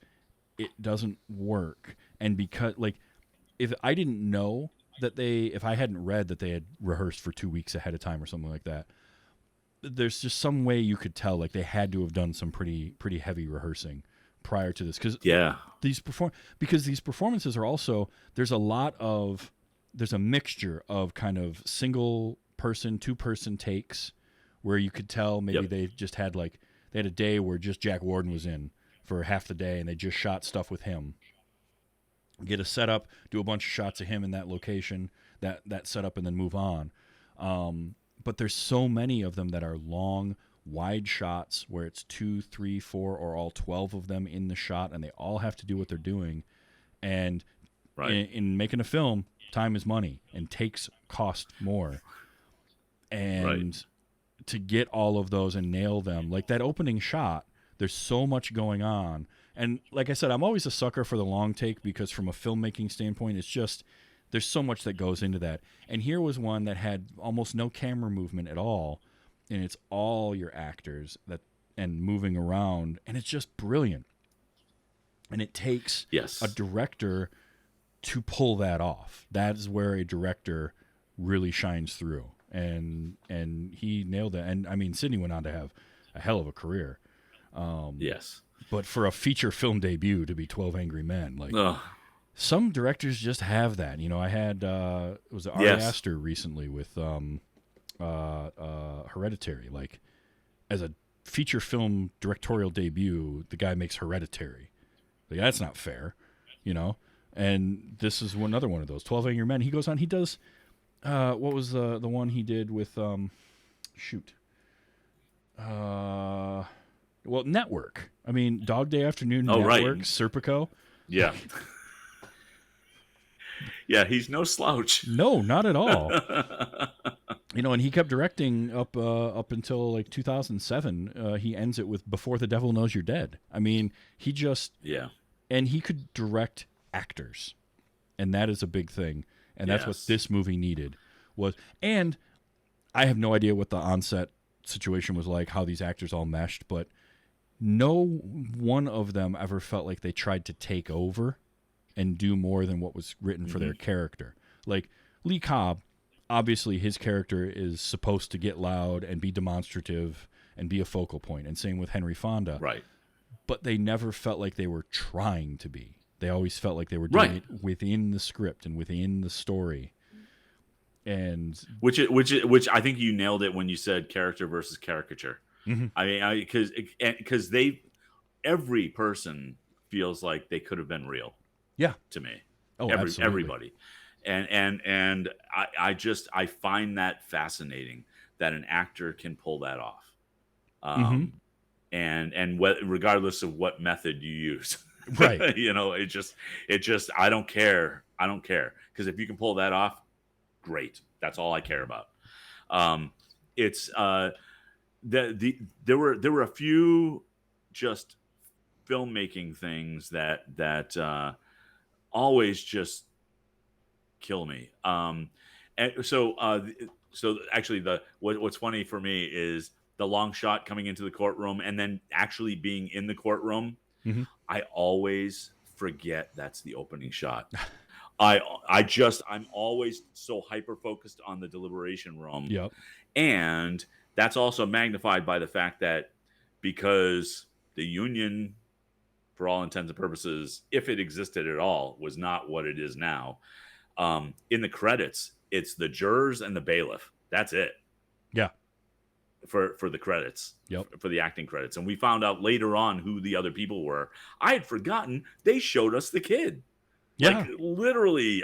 it doesn't work. And because, like, if I didn't know that if I hadn't read that they had rehearsed for 2 weeks ahead of time or something like that, there's just some way you could tell, like, they had to have done some pretty heavy rehearsing prior to this. Because these performances are also, there's a mixture of kind of single person, 2-person takes where you could tell maybe they just had they had a day where just Jack Warden was in for half the day and they just shot stuff with him. Get a setup, do a bunch of shots of him in that location, that setup, and then move on. But there's so many of them that are long, wide shots where it's 2, 3, 4, or all 12 of them in the shot, and they all have to do what they're doing. And in making a film, time is money, and takes cost more. And to get all of those and nail them, like that opening shot, there's so much going on. And like I said, I'm always a sucker for the long take because from a filmmaking standpoint, it's just there's so much that goes into that. And here was one that had almost no camera movement at all, and it's all your actors and moving around, and it's just brilliant. And it takes a director to pull that off. That is where a director really shines through. And he nailed it. And I mean, Sidney went on to have a hell of a career. But for a feature film debut to be 12 Angry Men, some directors just have that. I had it was Ari Aster recently with Hereditary. Like, as a feature film directorial debut, the guy makes Hereditary. Like, that's not fair, And this is another one of those 12 Angry Men. He goes on. He does. What was the one he did with? Well, Network. I mean, Dog Day Afternoon Oh, right. Network, Serpico. Yeah. Yeah, he's no slouch. No, not at all. And he kept directing up until like 2007. He ends it with Before the Devil Knows You're Dead. I mean, he just Yeah. and he could direct actors, and that is a big thing. And that's what this movie needed was. And I have no idea what the onset situation was like, how these actors all meshed, but no one of them ever felt like they tried to take over and do more than what was written for their character. Like Lee Cobb, obviously his character is supposed to get loud and be demonstrative and be a focal point, and same with Henry Fonda. Right. But they never felt like they were trying to be. They always felt like they were doing it within the script and within the story. And which I think you nailed it when you said character versus caricature. I mean, because every person feels like they could have been real. Yeah, to me. Oh, absolutely. Everybody. And I find that fascinating that an actor can pull that off. And regardless of what method you use. Right. It just I don't care. Because if you can pull that off, great. That's all I care about. There were a few just filmmaking things that always just kill me. And so actually what's funny for me is the long shot coming into the courtroom and then actually being in the courtroom. I always forget that's the opening shot. I'm always so hyper focused on the deliberation room. Yep. And that's also magnified by the fact that because the union, for all intents and purposes, if it existed at all, was not what it is now. In the credits, it's the jurors and the bailiff. That's it. Yeah. For the credits. Yep. For the acting credits. And we found out later on who the other people were. I had forgotten they showed us the kid. Yeah. Like literally,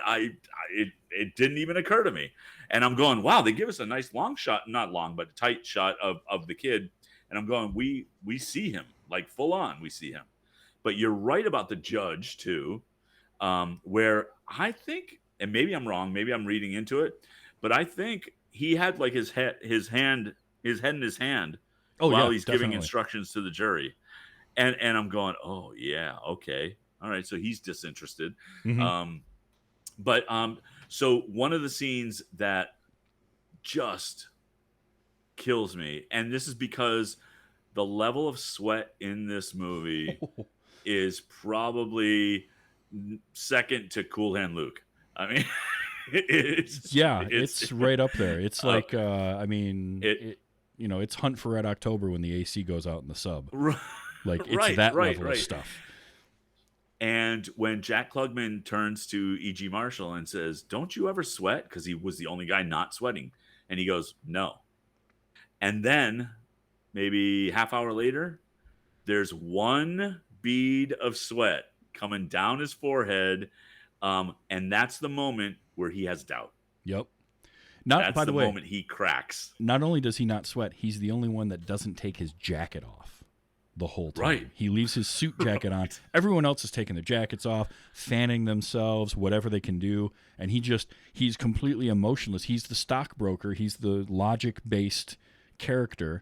it didn't even occur to me. And I'm going, wow, they give us a nice long shot, not long, but tight shot of the kid. And I'm going, we see him, like full on, we see him. But you're right about the judge too, where I think, and maybe I'm wrong, maybe I'm reading into it, but I think he had like his head in his hand while he's definitely giving instructions to the jury. And I'm going, oh yeah, okay. All right, so he's disinterested. So one of the scenes that just kills me, and this is because the level of sweat in this movie is probably second to Cool Hand Luke. I mean, it's right up there. It's like, it's Hunt for Red October when the AC goes out in the sub. Like, it's that level of stuff. And when Jack Klugman turns to E.G. Marshall and says, don't you ever sweat? Because he was the only guy not sweating. And he goes, no. And then maybe half hour later, there's one bead of sweat coming down his forehead. And that's the moment where he has doubt. Yep. That's by the way, moment he cracks. Not only does he not sweat, he's the only one that doesn't take his jacket off the whole time. Right. He leaves his suit jacket on. Everyone else is taking their jackets off, fanning themselves, whatever they can do. And he's completely emotionless. He's the stockbroker. He's the logic-based character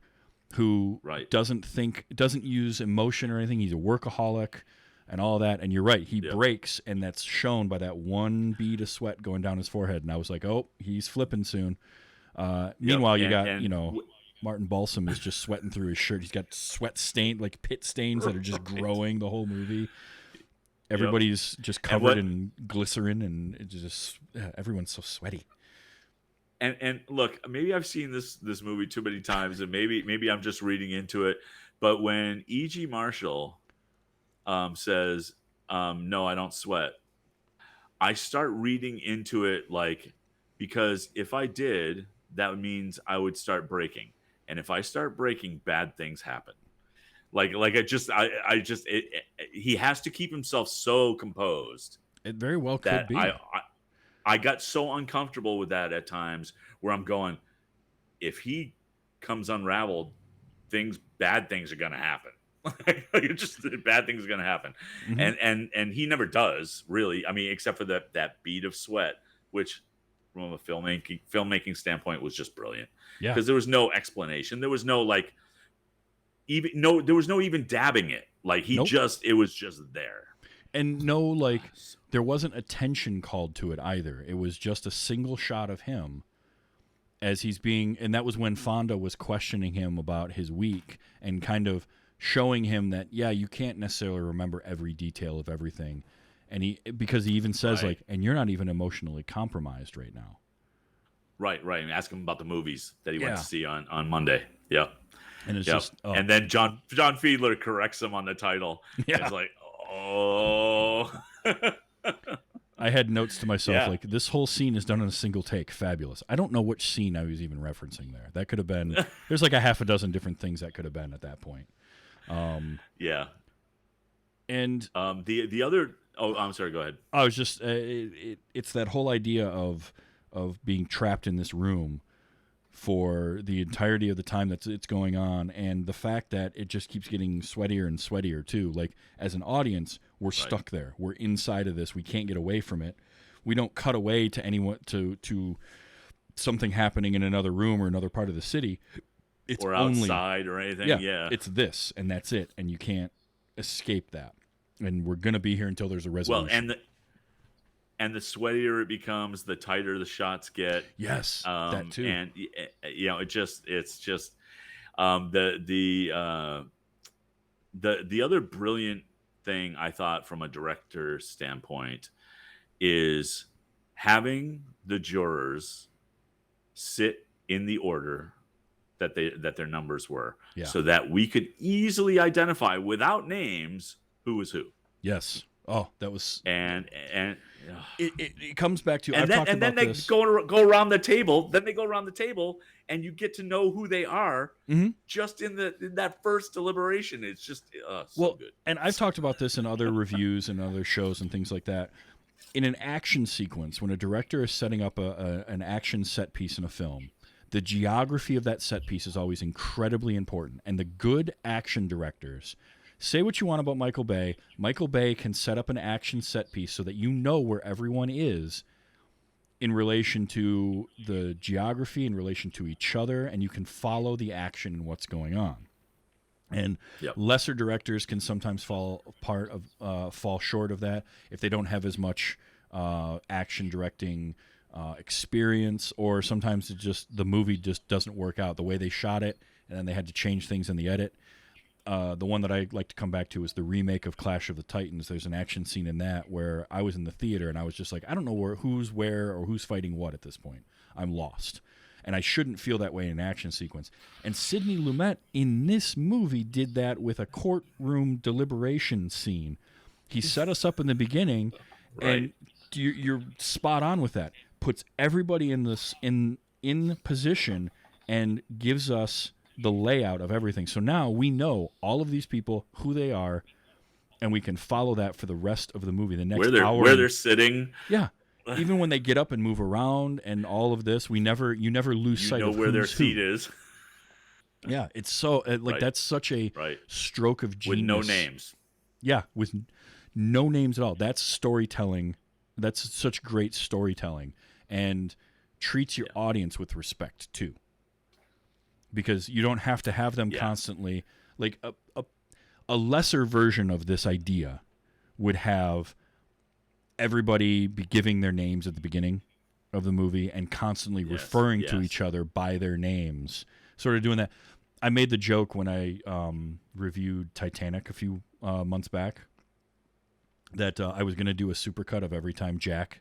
who doesn't use emotion or anything. He's a workaholic and all that. And you're right. He breaks, and that's shown by that one bead of sweat going down his forehead. And I was like, oh, he's flipping soon. Meanwhile, you got Martin Balsam is just sweating through his shirt. He's got sweat stain, like pit stains that are just growing the whole movie. Everybody's just covered in glycerin, and it just everyone's so sweaty. And look, maybe I've seen this movie too many times, and maybe I'm just reading into it. But when E.G. Marshall says, "No, I don't sweat," I start reading into it like, because if I did, that means I would start breaking. And if I start breaking, bad things happen. He has to keep himself so composed. It very well could be. I got so uncomfortable with that at times where I'm going, if he comes unraveled, bad things are going to happen. You're just bad things are going to happen, and he never does really. I mean, except for that bead of sweat, which from a filmmaking standpoint was just brilliant. Yeah. Because there was no explanation. There was no there was no even dabbing it. Like Nope. it was just there. And no, like, there wasn't attention called to it either. It was just a single shot of him as he's being, and that was when Fonda was questioning him about his week and kind of showing him that, yeah, you can't necessarily remember every detail of everything. And because he even says, like, and you're not even emotionally compromised right now. Right. And ask him about the movies that he went to see on Monday. Yeah. And it's just, and then John Fiedler corrects him on the title. Yeah. It's like, oh. I had notes to myself, like, this whole scene is done in a single take. Fabulous. I don't know which scene I was even referencing there. That could have been, there's like a half a dozen different things that could have been at that point. Yeah. And the other, I'm sorry, go ahead. I was just, it's that whole idea of being trapped in this room for the entirety of the time that it's going on, and the fact that it just keeps getting sweatier and sweatier too. Like, as an audience, we're stuck there. We're inside of this. We can't get away from it. We don't cut away to anyone to something happening in another room or another part of the city. It's or only, outside or anything. Yeah. It's this, and that's it, and you can't escape that. And we're gonna be here until there's a resolution. Well, and the sweatier it becomes, the tighter the shots get. Yes, that too. And it's just the other brilliant thing I thought from a director's standpoint is having the jurors sit in the order that their numbers were, so that we could easily identify without names who was who. Yes. Oh, that was and it comes back to, and then they go around the table. Then they go around the table, and you get to know who they are just in that first deliberation. It's just so good. And I've talked about this in other reviews and other shows and things like that. In an action sequence, when a director is setting up an action set piece in a film, the geography of that set piece is always incredibly important. And the good action directors, say what you want about Michael Bay. Michael Bay can set up an action set piece so that you know where everyone is in relation to the geography, in relation to each other, and you can follow the action and what's going on. And lesser directors can sometimes fall short of that if they don't have as much action directing experience, or sometimes the movie just doesn't work out the way they shot it, and then they had to change things in the edit. The one that I like to come back to is the remake of Clash of the Titans. There's an action scene in that where I was in the theater and I was just like, I don't know who's where or who's fighting what at this point. I'm lost. And I shouldn't feel that way in an action sequence. And Sidney Lumet in this movie did that with a courtroom deliberation scene. He set us up in the beginning, and you're spot on with that. Puts everybody in position and gives us the layout of everything. So now we know all of these people, who they are, and we can follow that for the rest of the movie. The next hour, where they're sitting. Yeah. Even when they get up and move around and all of this, you never lose sight of where their who's seat who. is. Yeah, it's so that's such a stroke of genius. With no names. Yeah, with no names at all. That's storytelling. That's such great storytelling, and treats your audience with respect too. Because you don't have to have them constantly, like a lesser version of this idea would have everybody be giving their names at the beginning of the movie and constantly referring to each other by their names, sort of doing that. I made the joke when I reviewed Titanic a few months back that I was going to do a supercut of every time Jack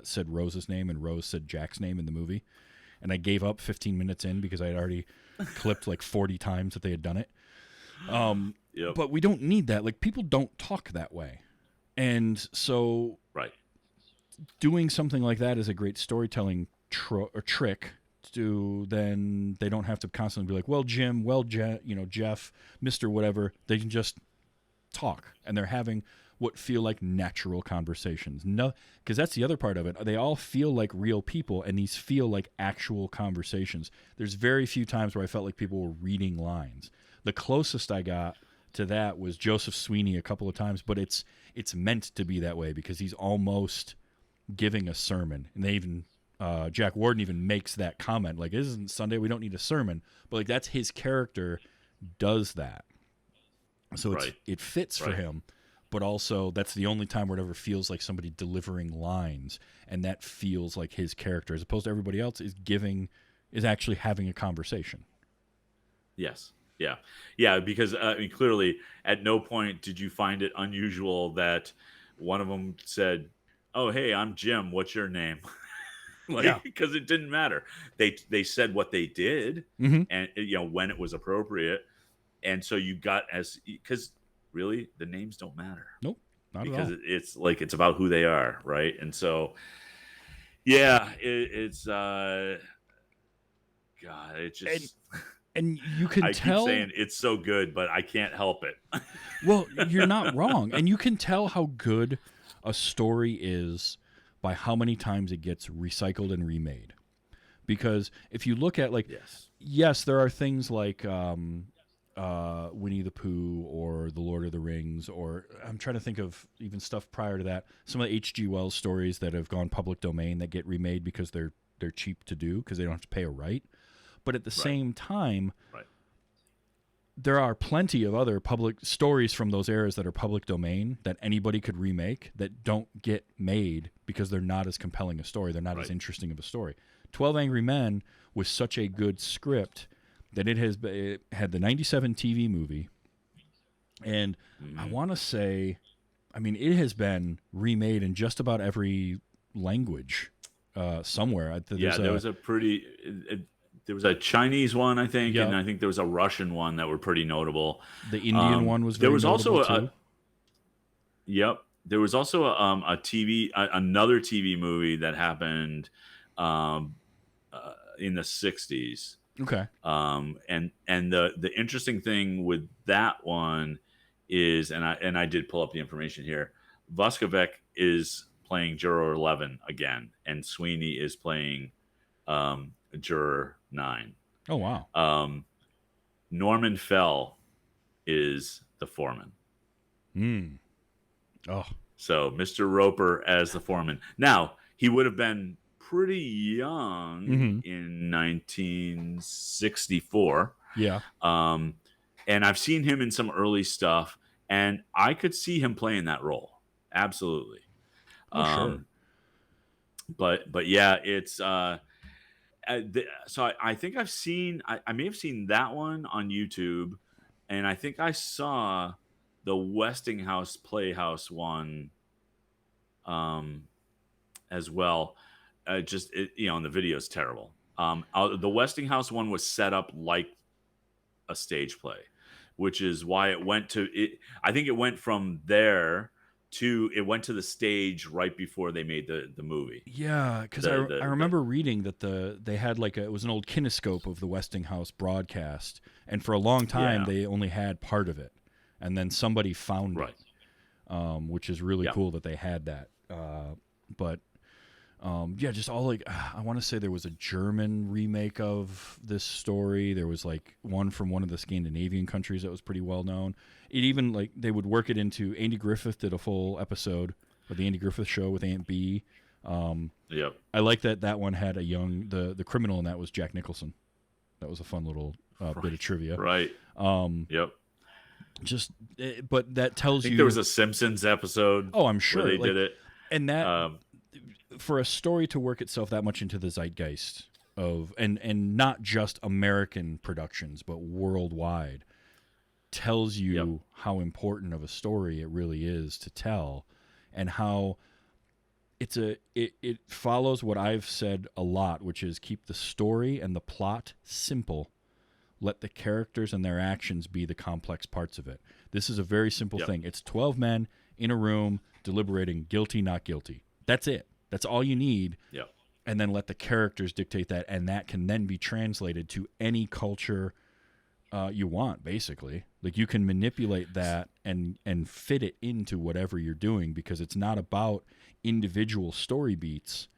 said Rose's name and Rose said Jack's name in the movie. And I gave up 15 minutes in because I had already clipped like 40 times that they had done it. But we don't need that. Like, people don't talk that way. And so doing something like that is a great storytelling trick to then they don't have to constantly be like, well, Jim, well, Jeff, Mr. Whatever. They can just talk, and they're having what feel like natural conversations. No, because that's the other part of it. They all feel like real people, and these feel like actual conversations. There's very few times where I felt like people were reading lines. The closest I got to that was Joseph Sweeney a couple of times, but it's meant to be that way because he's almost giving a sermon. And they even Jack Warden even makes that comment, like, "This isn't Sunday, we don't need a sermon," but like that's his character does that, so it fits for him. But also, that's the only time where it ever feels like somebody delivering lines, and that feels like his character, as opposed to everybody else is actually having a conversation. Yes. Yeah. Because clearly, at no point did you find it unusual that one of them said, "Oh, hey, I'm Jim. What's your name?" Because it didn't matter. They said what they did, and when it was appropriate, and so you got because. Really, the names don't matter. Nope, not because at all. it's about who they are, right? And so, it's God, it just and you can tell. I keep saying it's so good, but I can't help it. Well, you're not wrong, and you can tell how good a story is by how many times it gets recycled and remade. Because if you look at yes, there are things like. Winnie the Pooh or The Lord of the Rings, or I'm trying to think of even stuff prior to that. Some of the H.G. Wells stories that have gone public domain that get remade because they're cheap to do because they don't have to pay a right. But at the same time, there are plenty of other public stories from those eras that are public domain that anybody could remake that don't get made because they're not as compelling a story. They're not as interesting of a story. 12 Angry Men was such a good script that it had the 97 TV movie, and I want to say, it has been remade in just about every language somewhere. There was a Chinese one, I think, and I think there was a Russian one that were pretty notable. The Indian one was very there was also too. There was also another TV movie that happened in the 60s. Okay. And the interesting thing with that one is, and I did pull up the information here, Vuskovic is playing Juror 11 again, and Sweeney is playing Juror 9. Oh, wow. Norman Fell is the foreman. Oh. So Mr. Roper as the foreman. Now, he would have been pretty young in 1964. Yeah. And I've seen him in some early stuff, and I could see him playing that role. Absolutely. Sure. But yeah, it's so I think I may have seen that one on YouTube, and I think I saw the Westinghouse Playhouse one as well. And the video is terrible. The Westinghouse one was set up like a stage play, which is why it went to it. I think it went from there to the stage right before they made the movie. Yeah, because I remember reading that they had it was an old kinescope of the Westinghouse broadcast, and for a long time they only had part of it, and then somebody found it, which is really cool that they had that. Just all I want to say there was a German remake of this story. There was one from one of the Scandinavian countries that was pretty well known. It even they would work it into Andy Griffith did a full episode of the Andy Griffith Show with Aunt Bee. Yep. I like that one had the criminal in that was Jack Nicholson. That was a fun little bit of trivia. Right. Yep. But that tells you there was a Simpsons episode. Oh, I'm sure where they did it, and that. For a story to work itself that much into the zeitgeist of and not just American productions but worldwide tells you how important of a story it really is to tell, and how it follows what I've said a lot, which is keep the story and the plot simple, let the characters and their actions be the complex parts of it. This is a very simple thing. It's 12 men in a room deliberating guilty, not guilty. That's it. That's all you need. Yep. And then let the characters dictate that, and that can then be translated to any culture you want, basically. You can manipulate that and fit it into whatever you're doing, because it's not about individual story beats.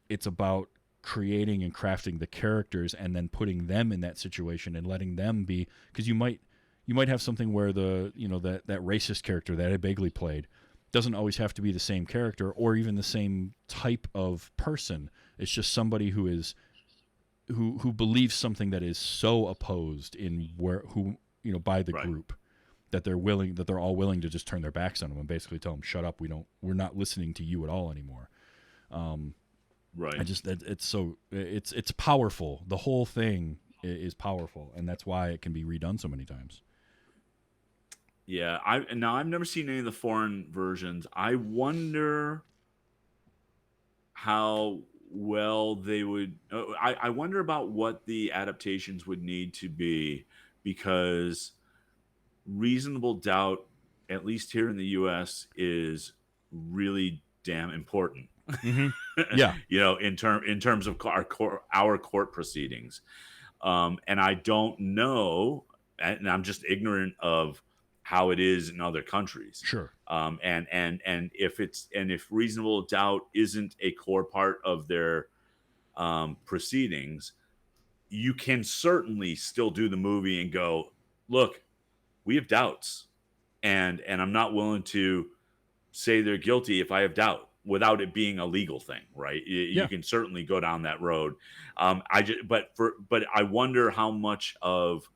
It's about creating and crafting the characters and then putting them in that situation and letting them be, because you might You might have something where that racist character that Ed Begley played doesn't always have to be the same character or even the same type of person. It's just somebody who believes something that is so opposed by the group that they're all willing to just turn their backs on them and basically tell them, shut up, we're not listening to you at all anymore. Right. It's powerful. The whole thing is powerful, and that's why it can be redone so many times. Yeah, I've never seen any of the foreign versions. I wonder how well they would. I wonder about what the adaptations would need to be, because reasonable doubt, at least here in the U.S., is really damn important. Mm-hmm. Yeah, in terms of our court proceedings, and I don't know, and I'm just ignorant of how it is in other countries. Sure. And if reasonable doubt isn't a core part of their proceedings, you can certainly still do the movie and go, look, we have doubts, and I'm not willing to say they're guilty if I have doubt, without it being a legal thing, right? You can certainly go down that road. But I wonder how much of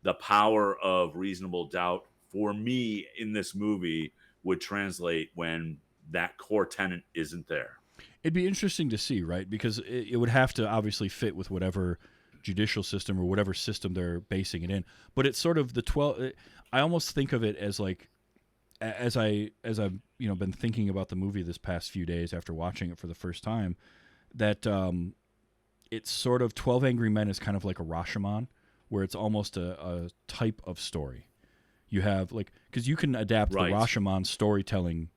the power of reasonable doubt for me in this movie would translate when that core tenet isn't there. It'd be interesting to see, right? Because it would have to obviously fit with whatever judicial system or whatever system they're basing it in. But it's sort of the 12. I almost think of it as like, as I've been thinking about the movie this past few days after watching it for the first time, that it's sort of 12 Angry Men is kind of like a Rashomon, where it's almost a type of story. You have because you can adapt the Rashomon storytelling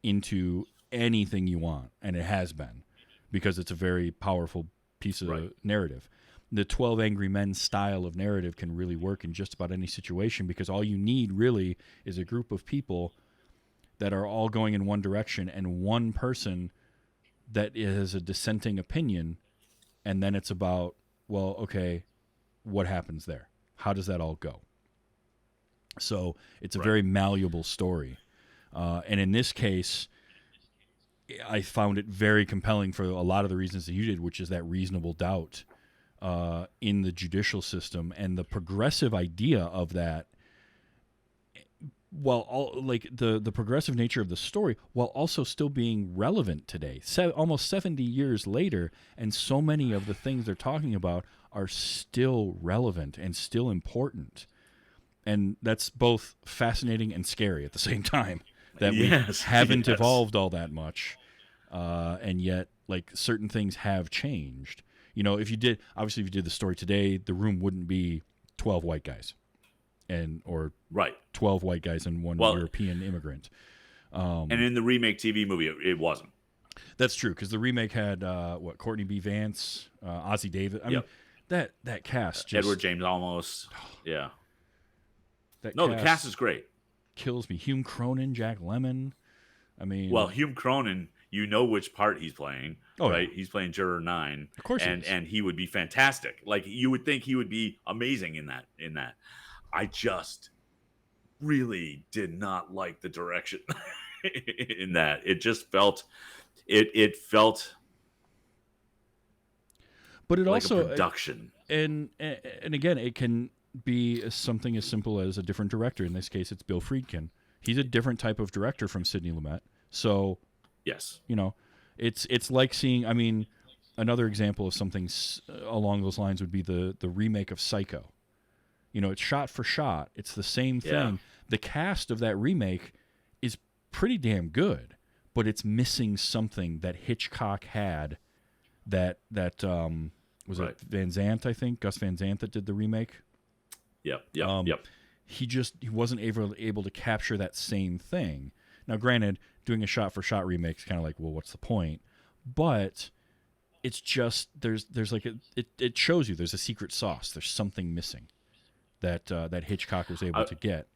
into anything you want, and it has been, because it's a very powerful piece of narrative. The 12 Angry Men style of narrative can really work in just about any situation, because all you need really is a group of people that are all going in one direction and one person that has a dissenting opinion, and then it's about, well, okay, what happens there? How does that all go? So it's a very malleable story. And in this case, I found it very compelling for a lot of the reasons that you did, which is that reasonable doubt in the judicial system, and the progressive idea of that, while the progressive nature of the story, while also still being relevant today, almost 70 years later, and so many of the things they're talking about are still relevant and still important. And that's both fascinating and scary at the same time, that we haven't evolved all that much, and yet certain things have changed. If you did the story today, the room wouldn't be 12 white guys, or 12 white guys and one European immigrant. And in the remake TV movie, it wasn't. That's true, because the remake had Courtney B. Vance, Ozzie Davis. I mean, that cast, Edward James Olmos. Yeah. The cast is great. Kills me. Hume Cronin, Jack Lemmon. I mean, Hume Cronin, you know which part he's playing, right? Yeah. He's playing Juror 9, of course, and he would be fantastic. You would think he would be amazing in that. I just really did not like the direction in that. It just felt, it felt, but it like also a production. And again, it can be something as simple as a different director. In this case, it's Bill Friedkin. He's a different type of director from Sidney Lumet. So, yes, it's like seeing. I mean, another example of something along those lines would be the remake of Psycho. It's shot for shot. It's the same thing. Yeah. The cast of that remake is pretty damn good, but it's missing something that Hitchcock had. That was it Van Zandt, I think, Gus Van Sant, that did the remake. Yep. He wasn't able to capture that same thing. Now, granted, doing a shot for shot remake is kind of like, well, what's the point? But it's just there's it shows you there's a secret sauce. There's something missing that Hitchcock was able to get.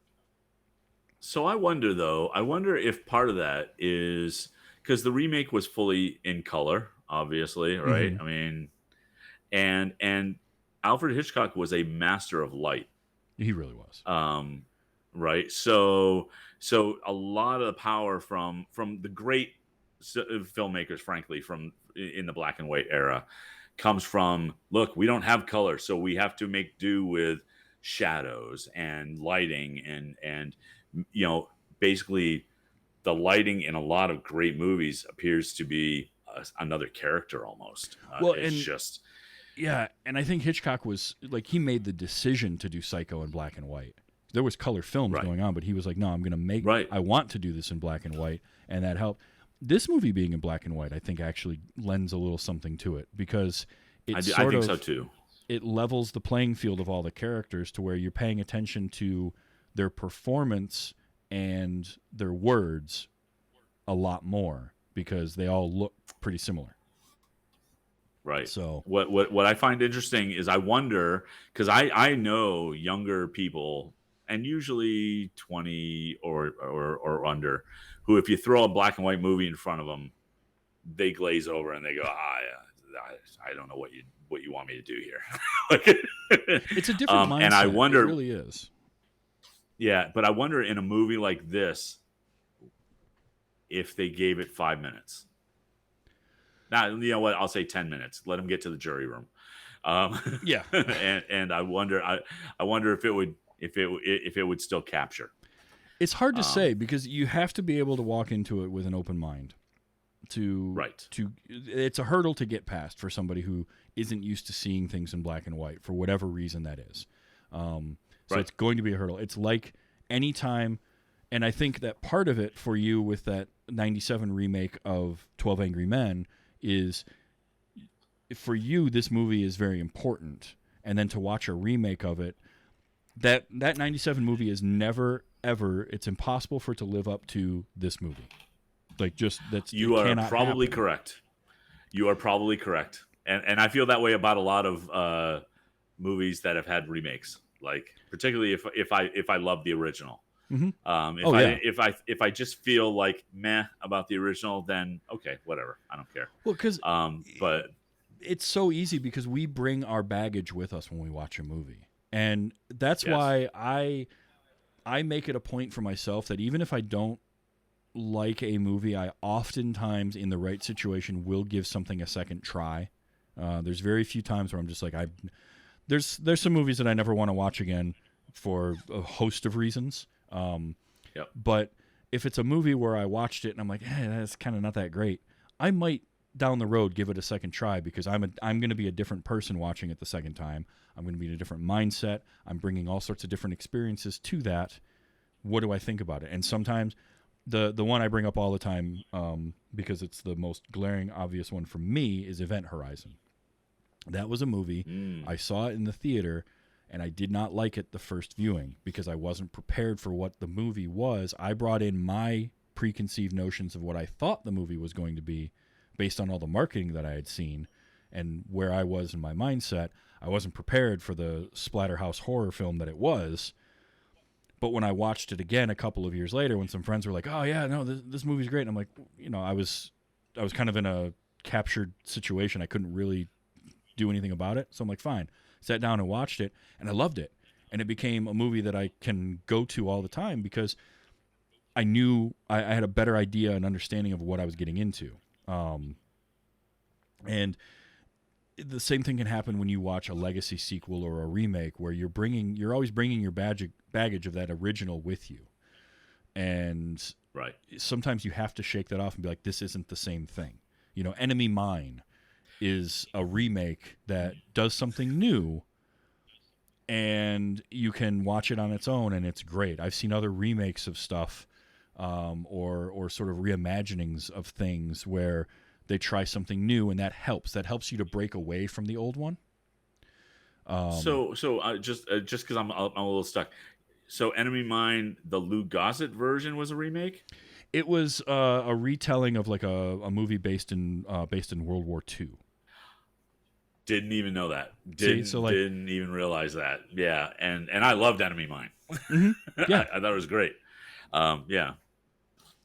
So I wonder if part of that is because the remake was fully in color, obviously, right? Mm-hmm. I mean, and Alfred Hitchcock was a master of light. He really was. Right. So a lot of the power from the great filmmakers, frankly, from in the black and white era, comes from, look, we don't have color, so we have to make do with shadows and lighting and basically the lighting in a lot of great movies appears to be another character almost. Well, It's and just yeah, and I think Hitchcock was like, he made the decision to do Psycho in black and white. There was color films Right. going on, but he was like, no, I'm going to make. Right. I want to do this in black and white, and that helped. This movie being in black and white, I think, actually lends a little something to it, because I think so too. It levels the playing field of all the characters to where you're paying attention to their performance and their words a lot more, because they all look pretty similar. Right. So what I find interesting is, I wonder, because I know younger people, and usually 20 or under, who, if you throw a black and white movie in front of them, they glaze over and they go, I don't know what you want me to do here. it's a different mindset. And I wonder, it really is. Yeah, but I wonder, in a movie like this, if they gave it 5 minutes. Now, you know what? I'll say 10 minutes. Let them get to the jury room. Yeah. and I wonder if it would still capture. It's hard to say, because you have to be able to walk into it with an open mind. It's a hurdle to get past for somebody who isn't used to seeing things in black and white, for whatever reason that is. So it's going to be a hurdle. It's like any time, and I think that part of it for you with that 97 remake of 12 Angry Men is, for you, this movie is very important. And then to watch a remake of it, that 97 movie is never, ever, it's impossible for it to live up to this movie. Like, just, that's, you are probably happen. correct. You are probably correct. And I feel that way about a lot of movies that have had remakes, like particularly if I love the original. Mm-hmm. If I just feel like meh about the original, then okay, whatever, I don't care. Well, because but it's so easy, because we bring our baggage with us when we watch a movie, and that's why I make it a point for myself that even if I don't like a movie, I oftentimes, in the right situation, will give something a second try. There's very few times where I'm just like, there's some movies that I never want to watch again for a host of reasons. But if it's a movie where I watched it and I'm like, that's kind of not that great, I might down the road give it a second try, because I'm going to be a different person watching it the second time. I'm going to be in a different mindset. I'm bringing all sorts of different experiences to that. What do I think about it? And sometimes the one I bring up all the time, because it's the most glaring, obvious one for me, is Event Horizon. That was a movie. I saw it in the theater, and I did not like it the first viewing, because I wasn't prepared for what the movie was. I brought in my preconceived notions of what I thought the movie was going to be based on all the marketing that I had seen and where I was in my mindset. I wasn't prepared for the splatterhouse horror film that it was. But when I watched it again a couple of years later, when some friends were like, oh yeah, no, this movie's great. And I'm like, I was kind of in a captured situation. I couldn't really do anything about it. So I'm like, fine. Sat down and watched it, and I loved it. And it became a movie that I can go to all the time, because I knew I had a better idea and understanding of what I was getting into. And the same thing can happen when you watch a legacy sequel or a remake, where you're always bringing your baggage of that original with you. And sometimes you have to shake that off and be like, this isn't the same thing. Enemy Mine is a remake that does something new, and you can watch it on its own, and it's great. I've seen other remakes of stuff, or sort of reimaginings of things where they try something new, and that helps. That helps you to break away from the old one. So just because I'm a little stuck. So Enemy Mine, the Lou Gossett version, was a remake? It was a retelling of like a movie based in World War II. Didn't even know that. Didn't even realize that. Yeah, and I loved Enemy Mine. Mm-hmm. Yeah, I thought it was great. Yeah.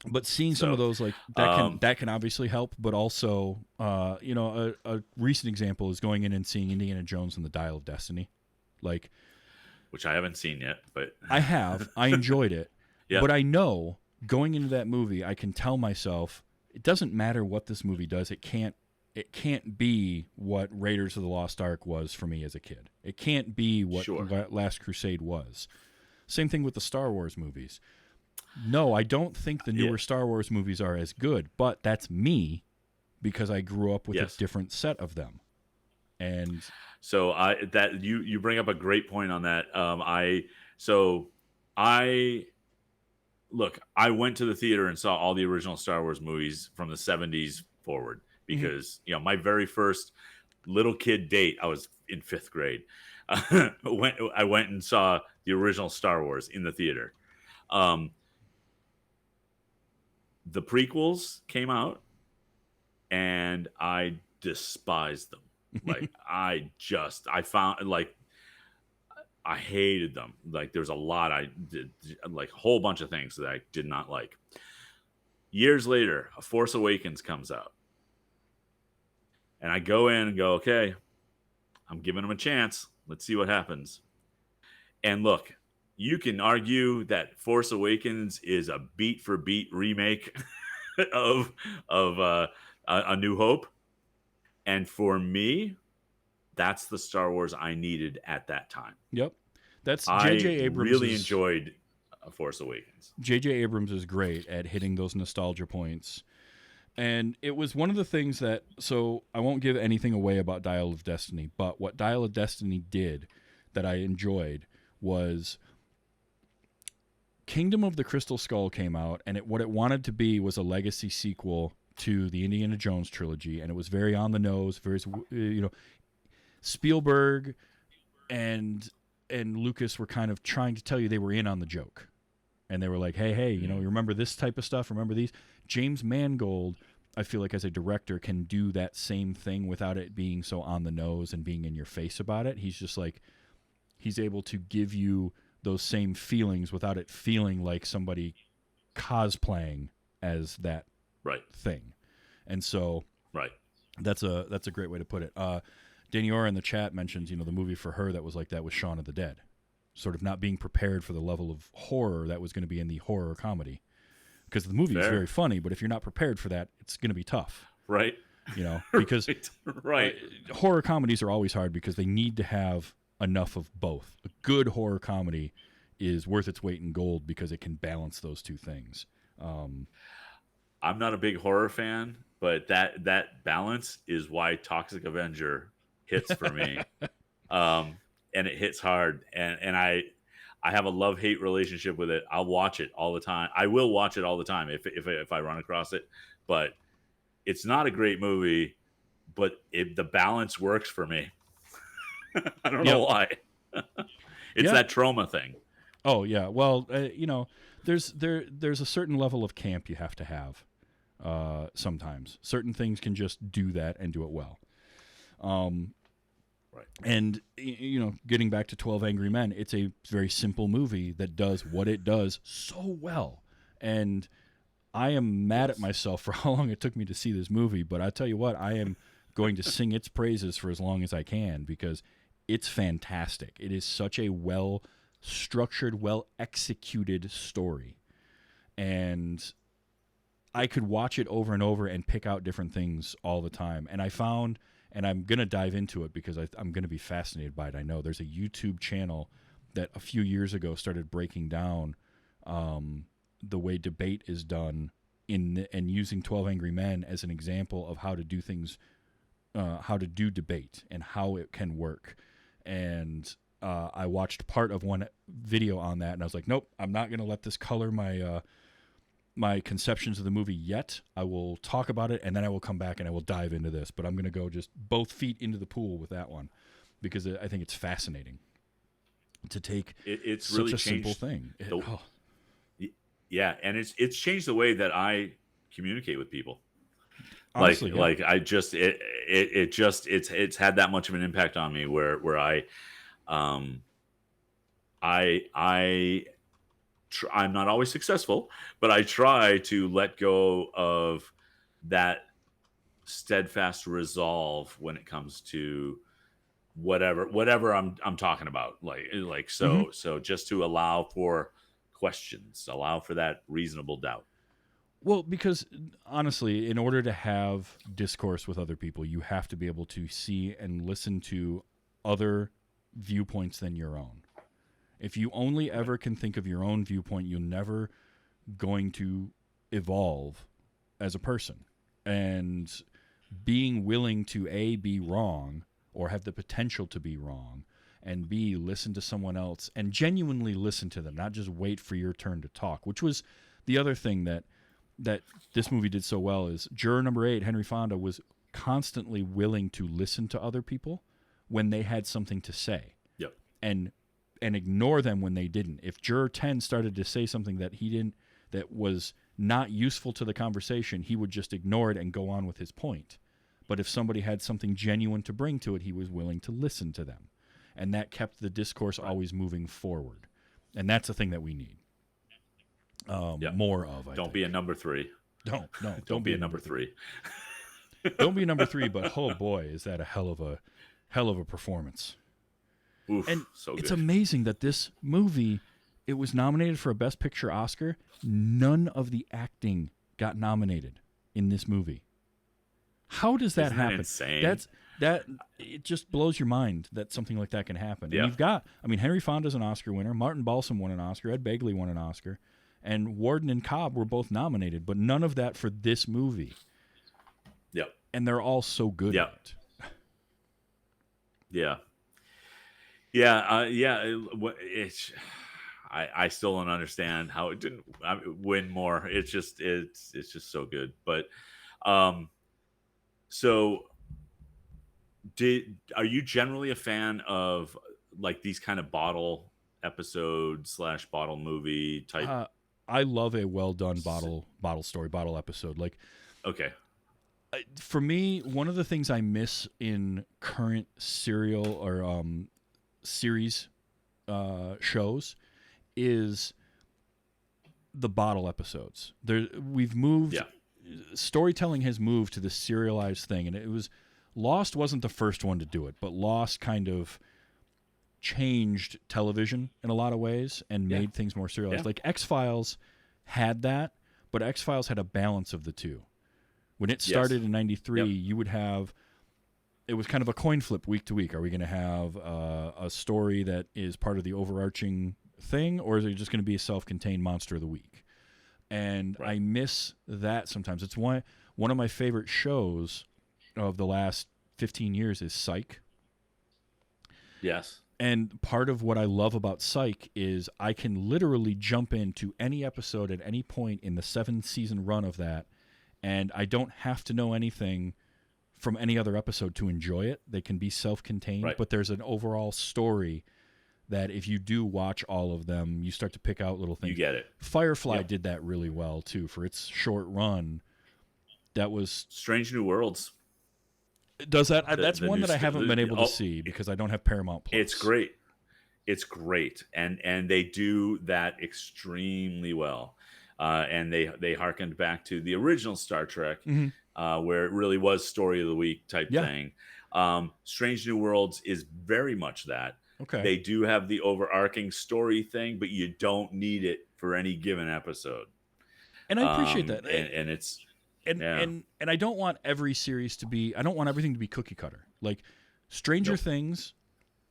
But seeing some of those, like, that can obviously help. But also, a recent example is going in and seeing Indiana Jones and the Dial of Destiny. Like, which I haven't seen yet, but I have. I enjoyed it. Yeah. But I know going into that movie, I can tell myself it doesn't matter what this movie does. It can't be what Raiders of the Lost Ark was for me as a kid. It can't be what Sure. Last Crusade was. Same thing with the Star Wars movies. No, I don't think the newer Star Wars movies are as good, but that's me because I grew up with a different set of them. And so you bring up a great point on that. I went to the theater and saw all the original Star Wars movies from the 70s forward because my very first little kid date, I was in 5th grade. I went and saw the original Star Wars in the theater. The prequels came out and I despised them. Like I found like I hated them. Like there's a lot I did, like a whole bunch of things that I did not like. Years later, A Force Awakens comes out. And I go in and go, okay, I'm giving them a chance. Let's see what happens. And look, you can argue that Force Awakens is a beat for beat remake of A New Hope. And for me, that's the Star Wars I needed at that time. Yep. That's J.J. Abrams. I really enjoyed Force Awakens. J.J. Abrams is great at hitting those nostalgia points. And it was one of the things that, so I won't give anything away about Dial of Destiny, but what Dial of Destiny did that I enjoyed was Kingdom of the Crystal Skull came out, and what it wanted to be was a legacy sequel to the Indiana Jones trilogy, and it was very on the nose, very, Spielberg and Lucas were kind of trying to tell you they were in on the joke. And they were like, hey, you remember this type of stuff? Remember these? James Mangold, I feel like as a director, can do that same thing without it being so on the nose and being in your face about it. He's just like, he's able to give you those same feelings without it feeling like somebody cosplaying as that thing. And so that's a great way to put it. Daniora in the chat mentions, the movie for her that was like that was Shaun of the Dead. Sort of not being prepared for the level of horror that was going to be in the horror comedy. Because the movie is very funny, but if you're not prepared for that, it's going to be tough. Right. Because horror comedies are always hard because they need to have enough of both. A good horror comedy is worth its weight in gold because it can balance those two things. I'm not a big horror fan, but that balance is why Toxic Avenger hits for me. And it hits hard. And I have a love-hate relationship with it. I'll watch it all the time. I will watch it all the time if I run across it. But it's not a great movie, but the balance works for me. I don't know why. It's that trauma thing. Oh yeah. Well, there's a certain level of camp you have to have. Sometimes certain things can just do that and do it well. And getting back to 12 Angry Men, it's a very simple movie that does what it does so well. And I am mad at myself for how long it took me to see this movie, but I tell you what, I am going to sing its praises for as long as I can because it's fantastic. It is such a well-structured, well-executed story. And I could watch it over and over and pick out different things all the time. And I found, and I'm going to dive into it because I'm going to be fascinated by it. I know there's a YouTube channel that a few years ago started breaking down the way debate is done and using 12 Angry Men as an example of how to do things, how to do debate and how it can work. And I watched part of one video on that, and I was like, nope, I'm not going to let this color my conceptions of the movie yet. I will talk about it, and then I will come back and I will dive into this. But I'm going to go just both feet into the pool with that one because I think it's fascinating to take it's such really a simple thing. Yeah, and it's changed the way that I communicate with people. Honestly, like I just it's had that much of an impact on me where I'm not always successful, but I try to let go of that steadfast resolve when it comes to whatever I'm talking about, Mm-hmm. so just to allow for questions, allow for that reasonable doubt. Well, because honestly, in order to have discourse with other people, you have to be able to see and listen to other viewpoints than your own. If you only ever can think of your own viewpoint, you're never going to evolve as a person. And being willing to A, be wrong or have the potential to be wrong, and B, listen to someone else and genuinely listen to them, not just wait for your turn to talk, which was the other thing that this movie did so well is juror number 8, Henry Fonda, was constantly willing to listen to other people when they had something to say Yep. and ignore them when they didn't. If juror 10 started to say something that he didn't, that was not useful to the conversation, he would just ignore it and go on with his point. But if somebody had something genuine to bring to it, he was willing to listen to them. And that kept the discourse always moving forward. And that's a thing that we need more of. I Don't think. be a number 3. Don't be a number 3. Don't be number 3, but oh boy, is that a hell of a performance. Oof, And so it's good. amazing that this movie, it was nominated for a Best Picture Oscar. None of the acting got nominated in this movie. How does that Isn't that happen? insane? It just blows your mind that something like that can happen. Yeah. And you've got, Henry Fonda's an Oscar winner. Martin Balsam won an Oscar. Ed Begley won an Oscar. And Warden and Cobb were both nominated, but none of that for this movie. Yep. And they're all so good Yeah. at it. Yeah. It's. I still don't understand how it didn't win more. It's just so good. But, so are you generally a fan of like these kind of bottle episode / bottle movie type? I love a well done bottle story, bottle episode. Like, Okay. for me, one of the things I miss in current serial or series shows is the bottle episodes. We've moved. Yeah. Storytelling has moved to this serialized thing, and it was Lost wasn't the first one to do it, but Lost kind of changed television in a lot of ways and made things more serialized. Yeah. Like X-Files had that, but X-Files had a balance of the two. When it started in 93, you would have, it was kind of a coin flip week to week. Are we going to have a story that is part of the overarching thing, or is it just going to be a self-contained monster of the week? And I miss that sometimes. It's one of my favorite shows of the last 15 years is Psych. Yes. And part of what I love about Psych is I can literally jump into any episode at any point in the 7-season run of that, and I don't have to know anything from any other episode to enjoy it. They can be self-contained, but there's an overall story that if you do watch all of them, you start to pick out little things. You get it. Firefly did that really well, too, for its short run. That was... Strange New Worlds. Does that? That's one that I haven't been able to see because I don't have Paramount Plus. It's great. It's great. And they do that extremely well. And they harkened back to the original Star Trek, where it really was story of the week type thing. Strange New Worlds is very much that. Okay. They do have the overarching story thing, but you don't need it for any given episode. And I appreciate that. And it's... And I don't want every series to be... I don't want everything to be cookie cutter. Like, Stranger Things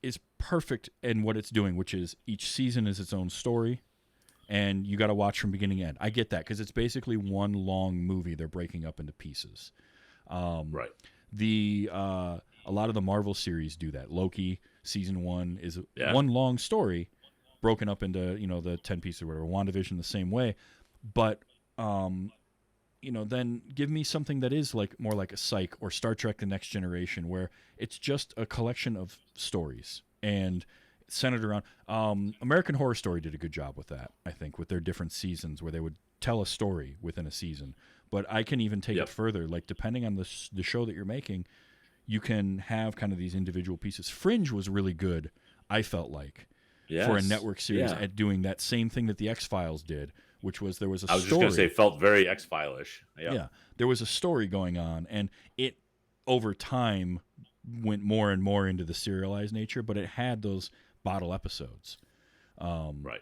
is perfect in what it's doing, which is each season is its own story, and you got to watch from beginning to end. I get that, because it's basically one long movie they're breaking up into pieces. Right. A lot of the Marvel series do that. Loki, season 1 is one long story broken up into, the 10 pieces or whatever. WandaVision the same way. But... then give me something that is like more like a Psych or Star Trek The Next Generation, where it's just a collection of stories and centered around American Horror Story did a good job with that, I think, with their different seasons where they would tell a story within a season. But I can even take it further. Like, depending on the show that you're making, you can have kind of these individual pieces. Fringe was really good, I felt like, for a network series at doing that same thing that the X-Files did, which was there was a story. I was just going to say, felt very X-File-ish. Yeah, there was a story going on, and it, over time, went more and more into the serialized nature, but it had those bottle episodes. Right.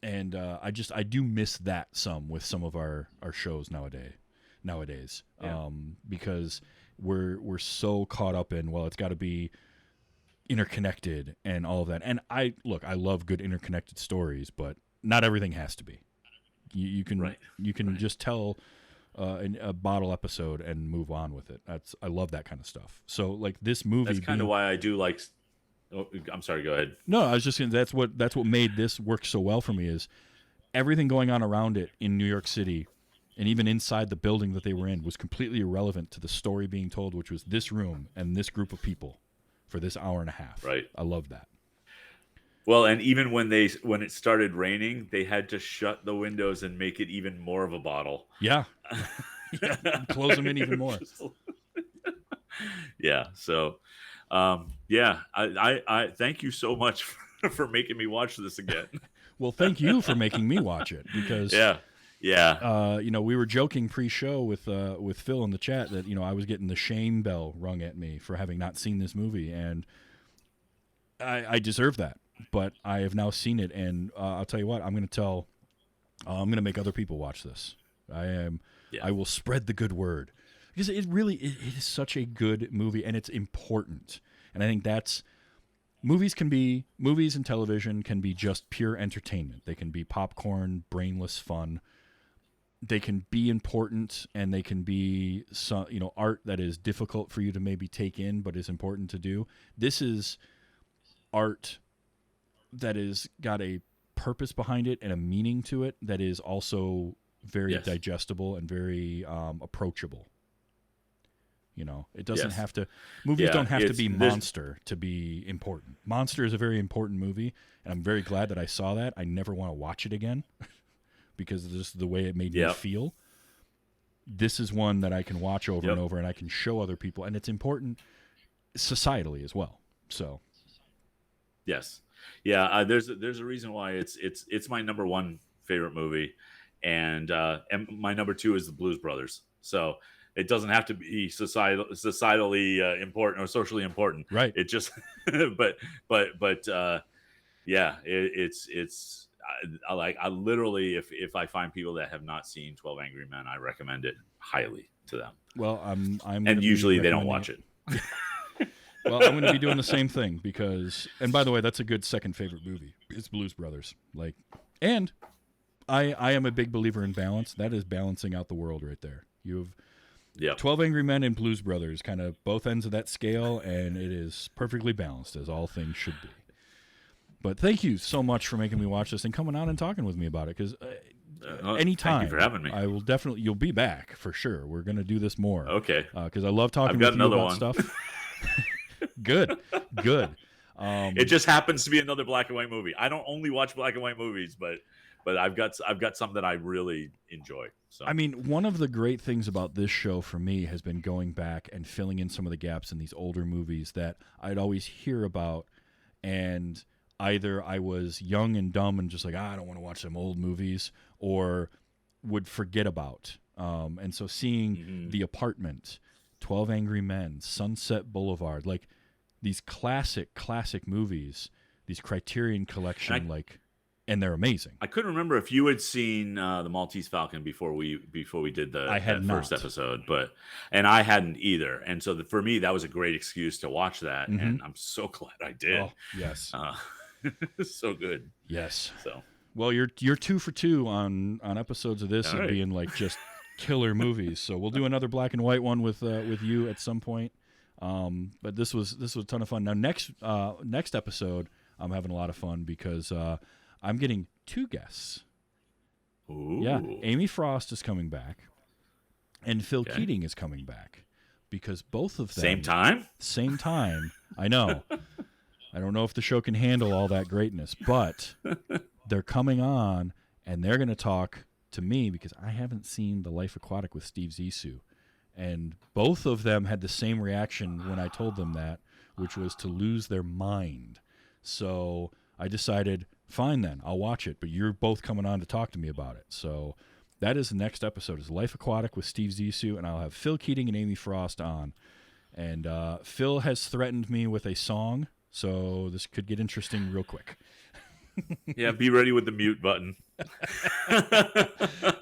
And I do miss that some with some of our shows nowadays. Yeah. Because we're so caught up in, well, it's got to be interconnected and all of that. And I love good interconnected stories, but not everything has to be. You can just tell a bottle episode and move on with it. I love that kind of stuff. So like this movie, That's kind of why I do like. Oh, I'm sorry. Go ahead. No, I was just saying that's what made this work so well for me is everything going on around it in New York City, and even inside the building that they were in was completely irrelevant to the story being told, which was this room and this group of people for this hour and a half. Right. I love that. Well, and even when it started raining, they had to shut the windows and make it even more of a bottle. Yeah. Close them in even more. Yeah. So, I thank you so much for making me watch this again. Well, thank you for making me watch it because we were joking pre-show with Phil in the chat that I was getting the shame bell rung at me for having not seen this movie, and I deserve that. But I have now seen it, and I'll tell you what, I'm going to make other people watch this. I will spread the good word because it is such a good movie, and it's important. And I think movies and television can be just pure entertainment. They can be popcorn, brainless fun. They can be important, and they can be art that is difficult for you to maybe take in, but is important to do. This is art that has got a purpose behind it and a meaning to it that is also very digestible and very approachable. It doesn't have to. Movies don't have to be Monster to be important. Monster is a very important movie, and I'm very glad that I saw that. I never want to watch it again because of just the way it made me feel. This is one that I can watch over and over, and I can show other people, and it's important societally as well. So, yes. Yeah, there's a reason why it's my number one favorite movie, and my number two is the Blues Brothers. So it doesn't have to be societally important or socially important, right? It just, but it's I literally if I find people that have not seen 12 Angry Men, I recommend it highly to them. Well, I'm and usually they don't watch it. Well, I'm going to be doing the same thing because, and by the way, that's a good second favorite movie. It's Blues Brothers. And I am a big believer in balance. That is balancing out the world right there. You have 12 Angry Men and Blues Brothers, kind of both ends of that scale, and it is perfectly balanced as all things should be. But thank you so much for making me watch this and coming on and talking with me about it because anytime. Thank you for having me. I will definitely, you'll be back for sure. We're going to do this more. Okay. Because I love talking with you about stuff. Good. It just happens to be another black and white movie. I don't only watch black and white movies, but I've got some that I really enjoy. So I mean, one of the great things about this show for me has been going back and filling in some of the gaps in these older movies that I'd always hear about, and either I was young and dumb and just like, I don't want to watch them old movies, or would forget about. And so seeing The Apartment, 12 Angry Men, Sunset Boulevard, like these classic movies, these Criterion Collection, and they're amazing. I couldn't remember if you had seen the Maltese Falcon before we did that first episode, and I hadn't either. And so for me, that was a great excuse to watch that, and I'm so glad I did. Oh, yes. So good. Yes. So well, you're 2 for 2 on episodes of this and being like just killer movies. So we'll do another black and white one with you at some point. But this was a ton of fun. Now next episode, I'm having a lot of fun because I'm getting 2 guests. Ooh. Yeah, Amy Frost is coming back, and Phil Keating is coming back because both of them same time. Same time. I know. I don't know if the show can handle all that greatness, but they're coming on, and they're going to talk to me because I haven't seen The Life Aquatic with Steve Zissou. And both of them had the same reaction when I told them that, which was to lose their mind. So I decided, fine then, I'll watch it, but you're both coming on to talk to me about it. So that is the next episode, is Life Aquatic with Steve Zissou, and I'll have Phil Keating and Amy Frost on. And Phil has threatened me with a song, so this could get interesting real quick. Yeah, be ready with the mute button.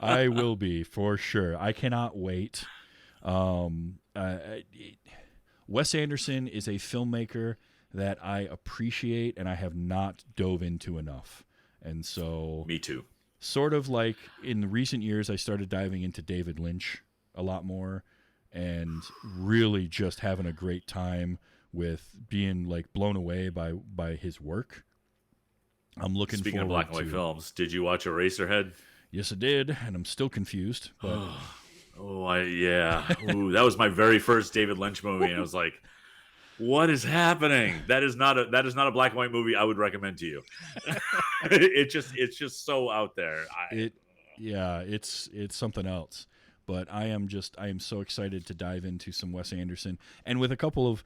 I will be, for sure. I cannot wait. Wes Anderson is a filmmaker that I appreciate and I have not dove into enough. And so... Me too. Sort of like in the recent years, I started diving into David Lynch a lot more and really just having a great time with being like blown away by his work. I'm looking Speaking of black and white films, did you watch Eraserhead? Yes, I did, and I'm still confused. But yeah. Ooh, that was my very first David Lynch movie, and I was like, "What is happening? That is not a black and white movie I would recommend to you." It's just so out there. It's something else. But I am so excited to dive into some Wes Anderson, and with a couple of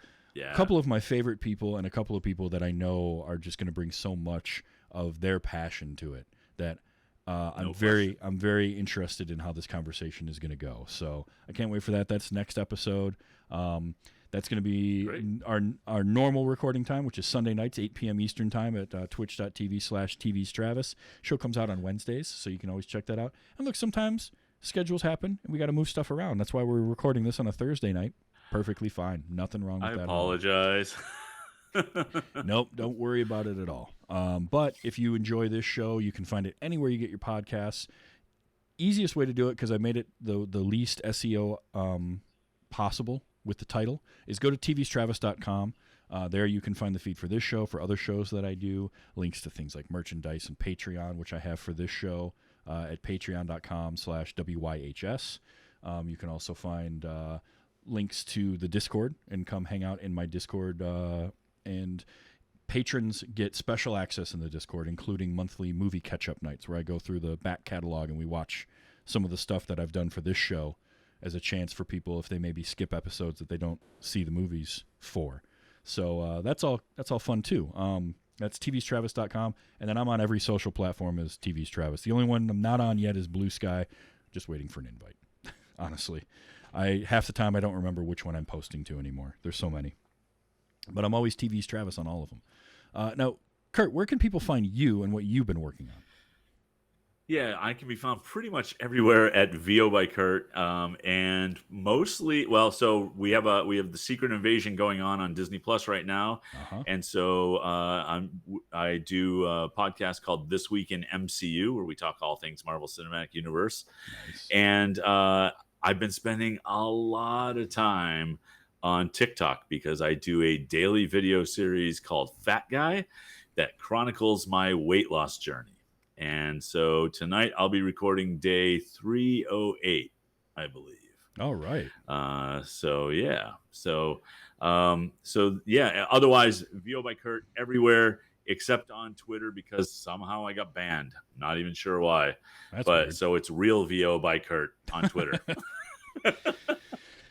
my favorite people and a couple of people that I know are just going to bring so much of their passion to it that I'm very interested in how this conversation is going to go. So I can't wait for that. That's next episode. That's going to be our normal recording time, which is Sunday nights, 8 p.m. Eastern time at twitch.tv/TV's Travis. Show comes out on Wednesdays, so you can always check that out. And look, sometimes schedules happen, and we got to move stuff around. That's why we're recording this on a Thursday night. Perfectly fine. Nothing wrong with that. I apologize. Nope, don't worry about it at all. But if you enjoy this show, you can find it anywhere you get your podcasts. Easiest way to do it, because I made it the least SEO possible with the title, is go to tvstravis.com. There you can find the feed for this show, for other shows that I do, links to things like merchandise and Patreon, which I have for this show at patreon.com/WYHS. You can also find links to the Discord and come hang out in my Discord, and patrons get special access in the Discord, including monthly movie catch-up nights where I go through the back catalog and we watch some of the stuff that I've done for this show as a chance for people if they maybe skip episodes that they don't see the movies for. So that's all fun too. That's tvstravis.com, and then I'm on every social platform as TV's Travis. The only one I'm not on yet is Blue Sky, just waiting for an invite. Honestly, half the time I don't remember which one I'm posting to anymore. There's so many. But I'm always TV's Travis on all of them. Now, Kurt, where can people find you and what you've been working on? Yeah, I can be found pretty much everywhere at VO by Kurt, and mostly. Well, so we have the Secret Invasion going on Disney Plus right now, and so I do a podcast called This Week in MCU, where we talk all things Marvel Cinematic Universe, and I've been spending a lot of time on TikTok because I do a daily video series called Fat Guy that chronicles my weight loss journey. And so tonight I'll be recording day 308, I believe. All right. So otherwise VO by Kurt everywhere except on Twitter because somehow I got banned. Not even sure why. That's weird. So it's real VO by Kurt on Twitter.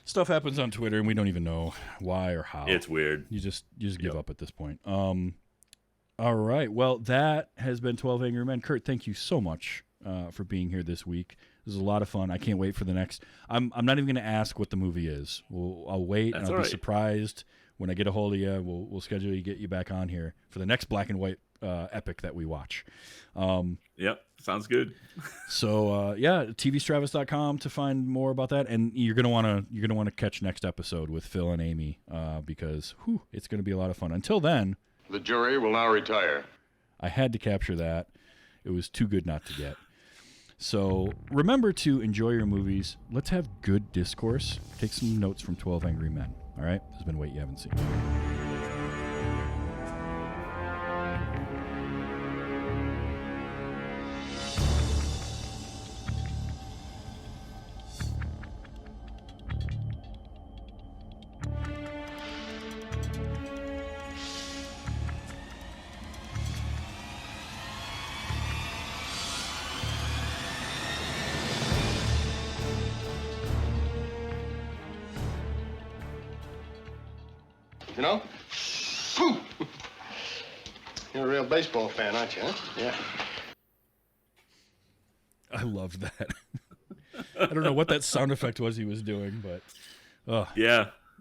Stuff happens on Twitter and we don't even know why or how. It's weird. You just give up at this point. All right. Well, that has been 12 Angry Men. Kurt, thank you so much for being here this week. This is a lot of fun. I can't wait for the next. I'm not even going to ask what the movie is. I'll wait. That's and I'll be surprised when I get a hold of you. We'll schedule you, get you back on here for the next black and white epic that we watch. Yep. Sounds good. So tvstravis.com to find more about that, and you're gonna want to catch next episode with Phil and Amy because it's gonna be a lot of fun. Until then. The jury will now retire. I had to capture that. It was too good not to get. So remember to enjoy your movies. Let's have good discourse. Take some notes from 12 Angry Men. All right? This has been Wait You Haven't Seen. You know? Phew. You're a real baseball fan, aren't you, huh? Yeah. I loved that. I don't know what that sound effect was he was doing, but... Yeah.